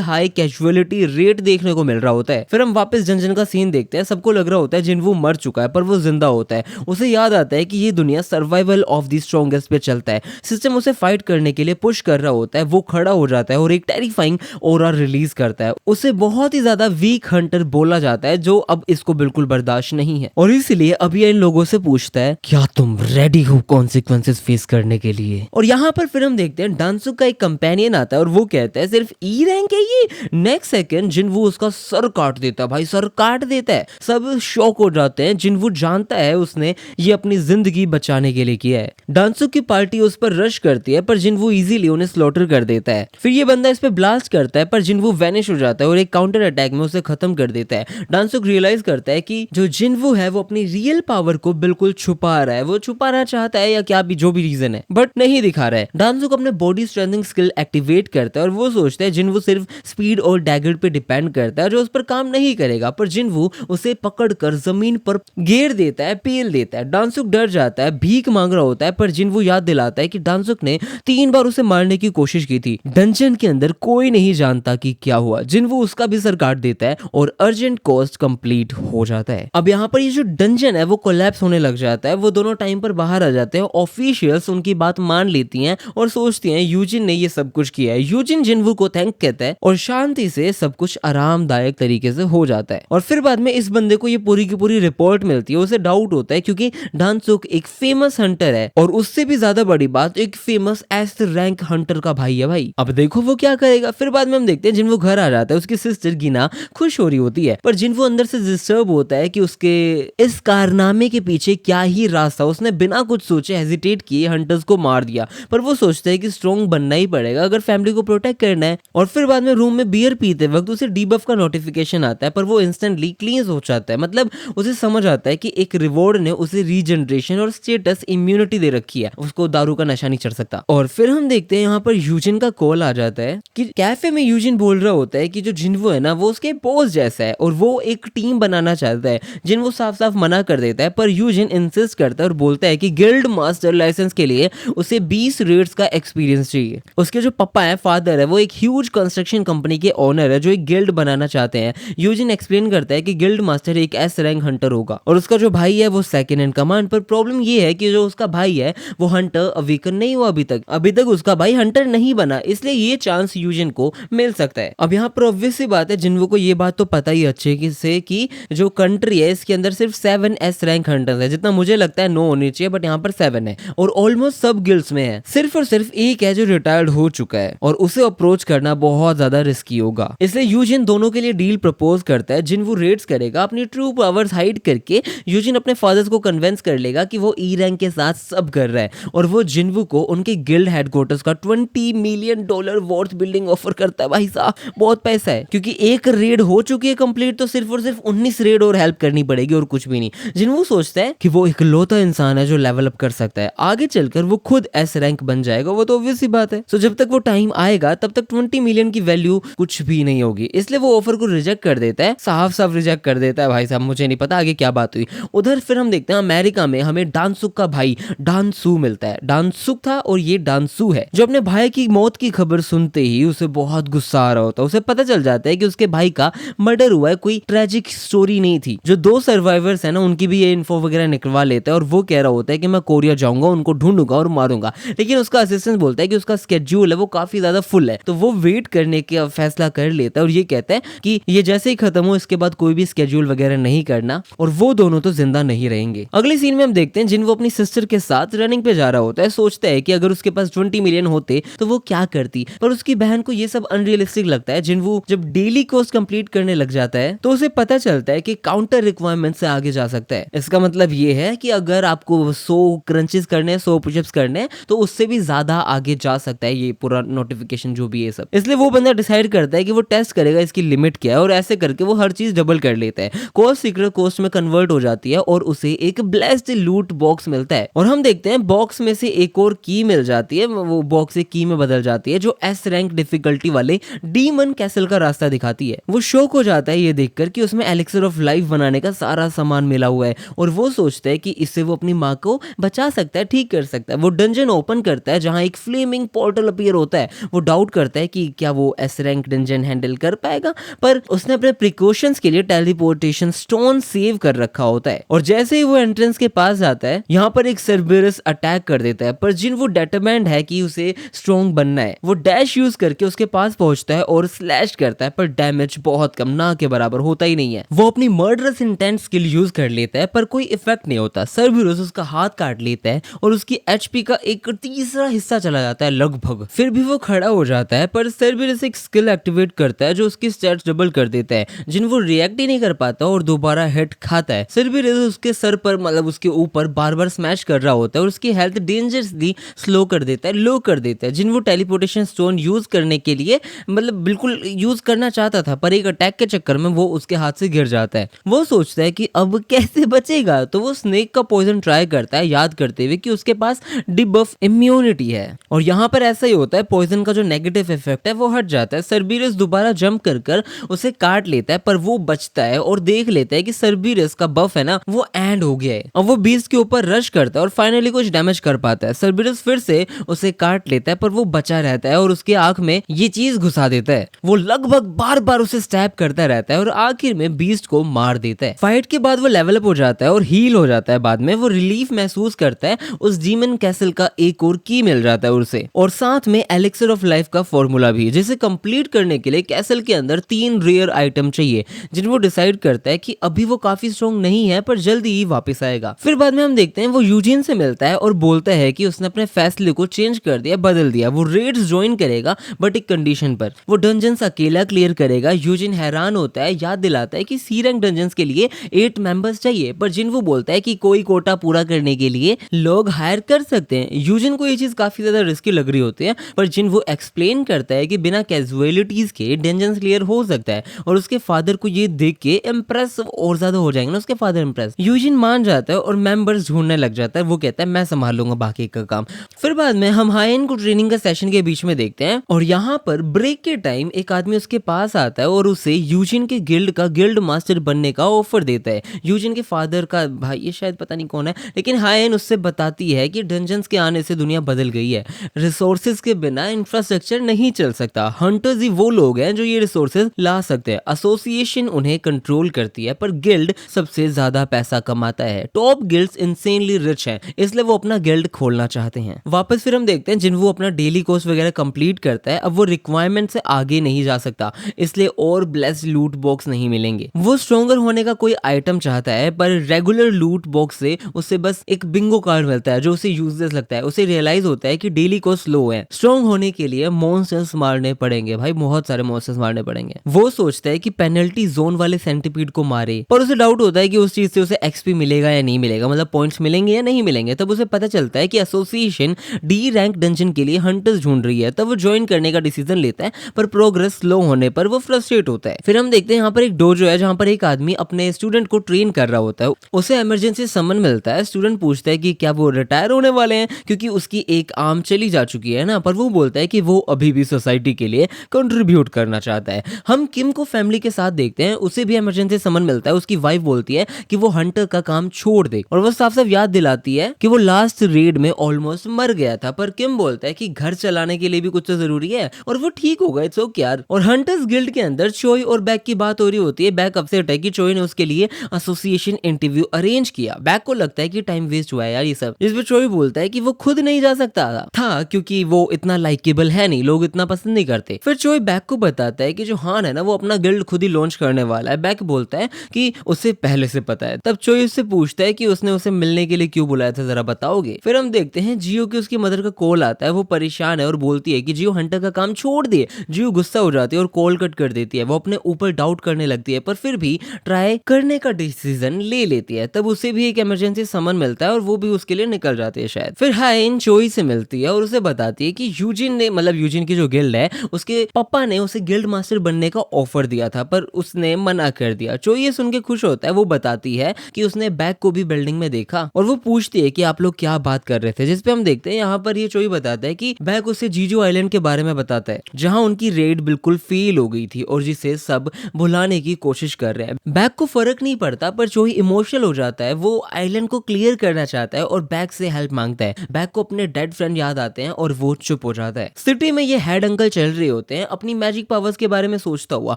हाई कैजुअलिटी रेट देखने को मिल रहा होता है। फिर हम वापस डंजन का सीन देखते हैं। सबको लग रहा होता है जिन्वो मर चुका है, पर वो जिंदा होता है। उसे याद आता है कि ये दुनिया सर्वाइवल ऑफ द स्ट्रॉन्गेस्ट पे चलता है। सिस्टम उसे फाइट करने के लिए पुश कर रहा होता है। वो खड़ा हो जाता है और एक टेरिफाइंग ऑरा रिलीज करता है। उसे बहुत ही ज्यादा वीक हंटर बोला जाता है जो अब इसको बिल्कुल बर्दाश्त नहीं है, और इसलिए अब ये इन लोगों से पूछता है क्या तुम रेडी हो कॉन्सिक्वेंसेस फेस करने के लिए। और यहाँ पर फिर हम देखते हैं डांसुक का एक कंपेनियन आता है और वो कहता है सिर्फ ई रैंक है ये। नेक्स्ट सेकंड जिन्वो उसका सर काट देता है भाई, सर काट देता है। सब शॉक हो जाते हैं। जिन्वो जानता है उसने ये अपनी जिंदगी बचाने के लिए किया है। डांसुक की पार्टी उस पर रश करती है पर जिन्वो इजीली उन्हें स्लॉटर कर देता है। फिर ये बंदा इस पे ब्लास्ट करता है पर जिन्वो वैनिश हो जाता है और एक काउंटर अटैक में उसे खत्म कर देता है। डांसुक रियलाइज करता है कि जो जिन्वो है वो अपनी रियल पावर को बिल्कुल छुपा रहा है। वो छुपाना चाहता है या क्या भी जो भी रीजन है, बट नहीं दिखा रहा है। डांसुक अपने बॉडी स्ट्रेंथिंग स्किल एक्टिवेट करता है और वो सोचता है जिन्वो सिर्फ स्पीड और डैगर पे डिपेंड करता है जो उस पर काम नहीं करेगा, पर जिन्वो उसे पकड़कर जमीन पर गिर देता है, पेल देता है। डांसुक डर जाता है, भीख मांग रहा होता है, पर जिन्वो याद दिलाता है कि डांसुक ने 3 बार उसे मारने की कोशिश की थी। डंजन के अंदर कोई नहीं जानता कि क्या हुआ। जिन्वो उसका भी सर काट देता है और अर्जेंट कॉस्ट कंप्लीट हो जाता है। अब यहाँ पर ये जो डंजन है वो कोलैप्स होने लग जाता है। वो दोनों टाइम पर बाहर आ जाते हैं। ऑफिशियल्स उनकी बात मान लेती हैं और सोचती हैं यूजिन ने ये सब कुछ किया है। यूजिन जिन्वो को थैंक कहता है और शांति से सब कुछ आरामदायक तरीके से हो जाता है। और फिर बाद में इस बंदे को ये पूरी की पूरी रिपोर्ट मिलती है। उसे डाउट होता है क्योंकि डांसुक एक फेमस हंटर है और उससे भी ज्यादा बड़ी बात एक फेमस एस रैंक हंटर का भाई है भाई। अब देखो वो क्या करेगा। फिर बाद में हम देखते हैं जिन्वो घर आ जाता है। उसकी सिस्टर गिना खुश हो रही होती है, पर जिन्वो अंदर से डिस्टर्ब होता है कि उसके इस कारनामे के पीछे क्या ही राज था। उसने बिना कुछ सोचे हेजिटेट किए हंटर्स को मार दिया, पर वो सोचता है कि स्ट्रॉन्ग बनना ही पड़ेगा अगर फैमिली को प्रोटेक्ट करना है। और फिर बाद में रूम में बियर पीते वक्त उसे डीबफ का नोटिफिकेशन आता है, पर वो इंस्टेंटली क्लींस हो जाता है। मतलब उसे समझ आता है कि एक रिवॉर्ड ने उसे रीजनरेशन और स्टेटस इम्यूनिटी दे रखी है, उसको दारू का नशा नहीं चढ़ सकता। और फिर हम देखते हैं यहाँ पर यूजिन का कॉल आ जाता है कि कैफे में यूजिन बोल रहा होता है कि जो जिन्वो है ना वो उसके बॉस जैसा है और वो एक टीम बनाना चाहता है। जिन्वो साफ साफ मना कर देता है, पर यूजिन इंसिस्ट करता है और बोलता है कि गिल्ड मास्टर लाइसेंस के लिए उसे 20 रेड्स का एक्सपीरियंस चाहिए। उसके जो पापा है, फादर है, वो एक ह्यूज कंस्ट्रक्शन कंपनी के ओनर है जो एक गिल्ड बनाना चाहते हैं। यूजिन एक्सप्लेन करता है कि गिल्ड मास्टर एक एस रैंक हंटर होगा और उसका जो भाई है वो सेकंड इन कमांड। पर प्रॉब्लम ये है कि जो उसका भाई है वो हंटर अवेकन नहीं हुआ अभी तक उसका भाई हंटर नहीं बना, इसलिए ये चांस यूजिन को मिल सकता है। अब यहाँ पर ऑब्वियस सी बात है, जिन्वो को ये बात तो पता ही अच्छे से कि जो कंट्री है इसके अंदर सिर्फ 7 एस रैंक हंटर्स है, जितना मुझे लगता है 9 होनी चाहिए, बट यहाँ पर 7 है और ऑलमोस्ट सब गिल्ड्स में है। सिर्फ और सिर्फ एक है जो रिटायर्ड हो चुका है और उसे अप्रोच करना बहुत ज्यादा रिस्की होगा। इसलिए यूजिन दोनों के लिए डील प्रपोज करता है। जिन्वो रेड्स करेगा, अपनी ट्रू पावर्स हाइड करके यूजिन अपने फादर्स को कन्विंस कर लेगा कि वो ई रैंक के साथ सब कर रहा है और वो जिन्वो को उनके गिल्ड हेडक्वार्टर्स का $20 मिलियन वर्थ बिल्डिंग ऑफर करता है। भाई साहब बहुत पैसा है, क्योंकि एक रेड हो चुकी है कंप्लीट, तो सिर्फ और सिर्फ 19 रेड और हेल्प करनी पड़ेगी और कुछ भी नहीं। जिन्वो सोचता है कि वो इकलौता इंसान है जो लेवल अप कर सकता है, आगे चलकर वो खुद एस रैंक बन जाएगा, वो तो ऑब्वियस सी बात है। सो जब तक वो टाइम आएगा तब तक 20 मिलियन की वैल्यू कुछ भी नहीं होगी, इसलिए वो ऑफर को रिजेक्ट कर देता है, साफ साफ रिजेक्ट कर देता है। भाई साहब मुझे नहीं पता आगे क्या बात हुई। उधर फिर हम देखते हैं अमेरिका में हमें डांसुक का भाई डांसू मिलता है। डांसुक था और ये डांसू है जो अपने भाई की मौत की खबर सुनते ही उसे बहुत गुस्सा आ रहा होता है। उसे पता चल जाता है कि उसके भाई का मर्डर हुआ है, कोई ट्रेजिक स्टोरी नहीं थी। जो 2 सर्वाइवर्स है ना उनकी भी ये इन्फो वगैरह निकलवा लेता है और वो कह रहा होता है कि मैं कोरिया जाऊंगा, उनको ढूंढूंगा और मारूंगा। लेकिन उसका असिस्टेंट बोलता है कि उसका स्केड्यूल है वो काफी ज्यादा फुल है, तो वो वेट करने का फैसला कर लेता है और ये कहता है कि ये जैसे ही खत्म हो इसके बाद कोई भी स्केड्यूल वगैरह नहीं करना, और वो दोनों तो जिंदा नहीं रहेंगे। अगले सीन में हम देखते हैं जिन्वो अपनी सिस्टर के साथ रनिंग पे जा रहा होता है। सोचता है कि अगर उसके पास 20 मिलियन होते तो वो क्या करती, पर उसकी बहन को ये सब अनरियलिस्टिक लगता है। जिन्वो जब डेली कोर्स कंप्लीट करने लग जाता है तो उसे पता चलता है कि काउंटर रिक्वायरमेंट से आगे जा सकता है। इसका मतलब ये है कि अगर आपको 100 क्रंचेस करने हैं, 100 पुशअप्स करने हैं, तो उससे भी ज्यादा आगे जा सकता है ये पूरा नोटिफिकेशन जो भी है सब। इसलिए वो बंदा डिसाइड करता है कि वो टेस्ट करेगा इसकी लिमिट क्या है और ऐसे करके वो हर चीज डबल कर लेता है। कोस्ट सीक्रेट कोस्ट में कन्वर्ट हो जाती है और उसे एक ब्लेस्ड लूट बॉक्स मिलता है और हम देखते हैं बॉक्स में से एक और की मिल जाती है। वो बॉक्स एक की में बदल जाती है जो एस रैंक डिफिकल्टी वाले डीमन कैसल का रास्ता दिखाती है। वो शॉक हो जाता है ये देखकर कि उसमें एलिक्सर ऑफ लाइफ बनाने का सारा सामान मिला हुआ है और वो सोचता है कि इससे वो अपनी माँ को बचा सकता है, ठीक कर सकता है। वो डंजन ओपन करता है जहां एक फ्लेमिंग पोर्टल अपीयर होता है। वो डाउट करता है कि क्या वो एस रैंक डंजन हैंडल कर पाएगा, पर उसने अपने प्रिकॉशंस के लिए टेलीपोर्टेशन स्टोन सेव कर रखा होता है। और जैसे ही वो एंट्रेंस के पास जाता है यहाँ पर एक सर्बेरस अटैक कर देता है, पर जिन वो डेटरमाइंड है कि उसे स्ट्रॉन्ग बनना है। वो डैश यूज करके उसके पास पहुंचता है और स्लैश करता है, पर डैमेज बहुत कम, ना के बराबर, होता ही नहीं है। वो अपनी मर्डरस इंटेंट स्किल यूज कर लेता है पर कोई इफेक्ट नहीं होता। सर्बेरस उसका हाथ काट लेता है और उसकी एचपी का एक तीसरा हिस्सा चला जाता है लगभग। फिर भी वो खड़ा हो जाता है, पर सर्बेरस एक स्किल एक्टिवेट करता है जो उसकी स्टैट्स डबल कर देता है। जिन वो रिएक्ट ही नहीं कर पाता और दोबारा हिट खाता है। सर्बेरस उसके सर पर, मतलब उसके ऊपर बार बार स्मैश कर रहा होता है और उसकी हेल्थ डेंजरसली स्लो कर देता है, लो कर देता है। जिन वो टेलीपोर्टेशन स्टोन यूज करने के लिए मतलब बिल्कुल यूज करना चाहता था, पर एक अटैक के चक्कर में वो उसके हाथ से गिर जाता है। वो सोचता है कि अब कैसे बचेगा, तो वो स्नेक का पॉइजन ट्राई करता है, याद करते हुए कि उसके पास डिबफ इम्यूनिटी है। और यहाँ पर ऐसा ही होता है, पॉइजन का जो नेगेटिव इफेक्ट है वो हट जाता है। सर्बेरस दोबारा जंप कर उसे काट लेता है, पर वो बचता है और देख लेता है कि सर्बेरस का बफ है ना वो एंड हो गया है। और वो बीस्ट के ऊपर रश करता है और फाइनली कुछ डैमेज कर पाता है। सर्बेरस फिर से उसे काट लेता है, पर वो बचा रहता है और उसके आंख में ये चीज घुसा देता है। वो लगभग बार बार उसे स्टैब करता रहता है और आखिर में बीस्ट को मार देता है। फाइट के बाद वो लेवल अप हो जाता है और हील हो जाता है। बाद में वो रिलीफ महसूस करता है, उस डीमन कैसल का एक और की मिल जाता है उसे, और साथ में एलिक्सर ऑफ लाइफ का फॉर्मूला भी, जिसे कंप्लीट करने के लिए कैसल के अंदर 3 रेयर आइटम चाहिए, जिन वो डिसाइड करता है कि अभी वो काफी स्ट्रॉन्ग नहीं है पर जल्दी ही वापस आएगा। फिर बाद में हम देखते हैं वो यूजिन से मिलता है और बोलता है कि उसने अपने फैसले को चेंज कर दिया, बदल दिया। वो रेड्स ज्वाइन करेगा बट एक कंडीशन पर, वो डंजन्स अकेला क्लियर करेगा। यूजिन हैरान होता है, याद दिलाता है कि सी रैंक डंजन्स के लिए 8 मेंबर्स चाहिए, पर जिन वो बोलता है कि कोई कोटा पूरा करने के लिए लोग हायर कर सकते हैं। यूजिन को ये चीज काफी ज्यादा रिस्की लग रही होती है, पर जिन वो एक्सप्लेन करता है कि बिना कैजुअलिटीज के डंजन्स क्लियर हो सकता है और उसके फादर को ये देख के इम्प्रेस और ज्यादा हो जाएंगे ना, उसके फादर इम्प्रेस। यूजिन मान जाता है और मेंबर्स ढूंढने लग जाता है। वो कहता है मैं संभाल लूंगा बाकी का काम। फिर बाद में हम हायन को ट्रेनिंग का सेशन के बीच में देखते हैं और यहाँ पर ब्रेक के टाइम एक आदमी उसके पास आता है और उसे यूजिन के गिल्ड का गिल्ड मास्टर बनने का ऑफर देता है। यूजिन के फादर का भाई, ये शायद पता नहीं कौन है, लेकिन हायन उससे बताती है कि डंजन्स के आने से दुनिया बदल गई है। रिसोर्सेज के बिना इंफ्रास्ट्रक्चर नहीं चल सकता। हंटर्स ही वो लोग हैं जो ये रिसोर्सेज ला सकते हैं। एसोसिएशन उन्हें कंट्रोल करती है पर गिल्ड सबसे ज्यादा पैसा कमाता है। टॉप गिल्ड्स इंसेनली रिच हैं, इसलिए वो अपना गिल्ड खोलना चाहते हैं। वापस फिर हम देखते हैं जिन्वो अपना डेली कोर्स वगैरह कंप्लीट करता है। अब वो रिक्वायरमेंट से आगे नहीं जा सकता, इसलिए और ब्लेस्ड लूट बॉक्स नहीं मिलेंगे। वो स्ट्रॉन्गर होने का कोई आइटम चाहता है पर रेगुलर लूट बॉक्स से उसे बस एक बिंगो कार्ड मिलता है जो उसे यूजलेस लगता है। उसे रियलाइज होता है कि डेली कोर्स लो है। स्ट्रॉन्ग होने के लिए मॉन्स्टर्स मारने पड़ेंगे भाई, बहुत सारे मॉन्स्टर्स मारने पड़ेंगे। वो सोचता है कि पेनल्टी जोन वाले सेंटीपीड को मारे, पर उसे डाउट होता है कि उस चीज से उसे एक्सपी मिलेगा या नहीं मिलेगा, मतलब पॉइंट्स मिलेंगे या नहीं मिलेंगे। तब उसे पता चलता है कि एसोसिएशन डी रैंक डंजन के लिए हंटर्स ढूंढ रही है। तब वो ज्वाइन करने का डिसीजन लेता है पर प्रोग्रेस स्लो होने पर वो फ्रस्ट्रेट होता है। फिर हम देखते हैं यहाँ पर एक डोजो है जहाँ पर एक आदमी अपने स्टूडेंट को ट्रेन कर रहा होता है। उसे इमरजेंसी समन मिलता है। स्टूडेंट पूछता है कि क्या वो रिटायर होने वाले हैं क्योंकि उसकी एक आर्म चली जा चुकी है ना, पर वो बोलता है कि वो अभी भी सोसाइटी के लिए कंट्रीब्यूट करना चाहता है। हम किम को फैमिली के साथ देखते हैं। उसे भी इमरजेंसी समन मिलता है। उसकी वाइफ बोलती है कि वो हंटर का काम छोड़ दे और वो साफ साफ याद दिलाती है कि वो लास्ट रेड में ऑलमोस्ट मर गया था। पर किम बोलता है कि घर चलाने के लिए भी कुछ तो जरूरी है और वो ठीक होगा, इट्स ओके यार। और हंटर्स गिल्ड के अंदर चोई और बैक की बात हो रही होती है। बैक अपसेट है कि चोई ने उसके लिए एसोसिएशन इंटरव्यू अरेंज किया। बैक को लगता है कि टाइम वेस्ट हुआ है यार ये सब। इस पर चोई बोलता है कि वो खुद नहीं जा सकता था क्योंकि वो इतना लाइकेबल है नहीं, लोग इतना पसंद नहीं करते। फिर चोई बैक को बताता है कि जो हान है ना वो अपना गिल्ड खुद ही लॉन्च करने वाला है। बैक बोलता है कि उसे पहले से पता है। तब चोई उससे पूछता है कि उसने उसे मिलने के लिए क्यों बुलाया था, जरा बताओगे। फिर हम देखते हैं जियो की उसकी मदर का कॉल आता है। वो परेशान है और बोलती है कि जियो हंटर का काम छोड़ दिए। जियो गुस्सा हो जाती है और कॉल कट कर देती है। वो अपने ऊपर डाउट करने लगती है पर फिर भी ट्राई करने का डिसीजन ले लेती है। तब उसे भी एक इमरजेंसी समन मिलता है और वो भी उसके लिए निकल जाती है शायद। फिर हाइन चोई से मिलती है और उसे बताती है कि यूजिन ने, मतलब यूजिन की जो गिल्ड है, उसके पापा ने उसे गिल्ड मास्टर बनने का ऑफर दिया था पर उसने मना कर दिया। चोई ये सुन के खुश होता है। वो बताती है कि उसने बैक को भी बिल्डिंग में देखा और वो पूछती है कि आप लोग क्या बात कर रहे थे, जिसपे हम देखते हैं यहाँ पर ये चोई बताता है कि बैक उसे जीजू आइलैंड के बारे में बताता है जहाँ उनकी रेड बिल्कुल फेल हो गई थी और जिसे सब भुलाने की कोशिश कर रहे हैं। बैक को फर्क नहीं पड़ता पर चोई इमोशनल हो जाता है। वो आइलैंड को क्लियर करना चाहता है और बैक से हेल्प मांगता है। बैक को अपने डेड फ्रेंड याद आते हैं और वो चुप हो जाता है। सिटी में ये हेड अंकल चल रहे होते हैं अपनी मैजिक पावर्स के बारे में सोचता हुआ।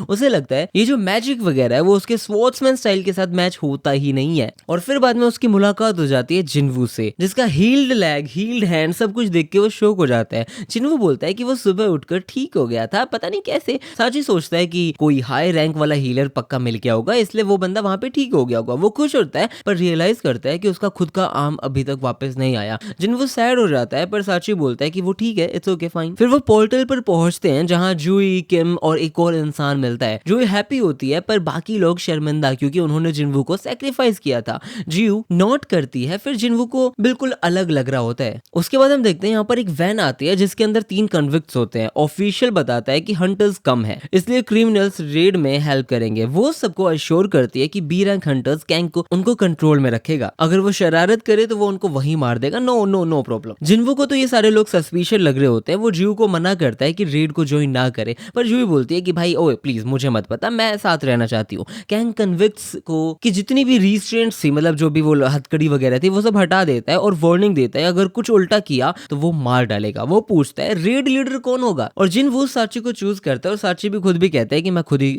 उसे लगता है ये जो मैजिक वगैरह है वो उसके स्पोर्ट्समैन स्टाइल के साथ मैच होता ही नहीं है। और फिर बाद में उसकी मुलाकात हो जाती है जिन्वू से, जिसका हील्ड लेग, हील्ड हैंड सब कुछ देख के वो शॉक हो जाता है। जिन्वू बोलता है कि वो सुबह उठकर ठीक हो गया था, पता नहीं कैसे। साची सोचता है कि कोई हाई रैंक वाला हीलर पक्का मिल गया होगा इसलिए वो बंदा वहां पे ठीक हो गया होगा। वो खुश होता है पर रियलाइज करता है कि उसका खुद का आर्म अभी तक वापस नहीं आया। जिन्वू सैड हो जाता है पर साची बोलता है कि वो ठीक है, इट्स ओके फाइन। फिर वो पोर्टल पर पहुंचते हैं जहां जूई, किम और एक और इंसान मिलता है। जूई हैप्पी होती है पर बाकी लोग शर्मिंदा क्योंकि उन्होंने जिन्वू को सैक्रिफाइस किया था। जियू नोट करती है। फिर जिन्वू को बिल्कुल अलग लग रहा होता है। उसके बाद हम देखते हैं यहाँ पर एक वैन आती है जिसके अंदर 3 कन्विक्ट्स होते हैं। ऑफिशियल बताता है कि हंटर्स कम है इसलिए क्रिमिनल्स रेड में हेल्प करेंगे। वो सबको अश्योर करती है कि बी रैंक हंटर्स गैंग को उनको कंट्रोल में रखेगा। अगर वो शरारत करे तो वो उनको वहीं मार देगा। No no no problem. Jinwoo को तो ये सारे लोग सस्पिशियस लग रहे होते हैं। वो जियू को मना करता है कि रेड को ज्वाइन ना करे पर जियू बोलती है कि भाई ओए प्लीज मुझे मत पता, मैं साथ रहना चाहती हूँ। गैंग कन्विक्ट्स को कि जितनी भी रिस्ट्रेंट्स थी, मतलब जो भी वो हथकड़ी वगैरह थी, वो सब हटा देता है और वार्निंग देता है अगर कुछ उल्टा किया तो वो मार डालेगा। वो पूछता है रेड लीडर कौन होगा और जिन्वू साची को चूज करता है और साची भी खुद भी कहता है कि मैं खुद ही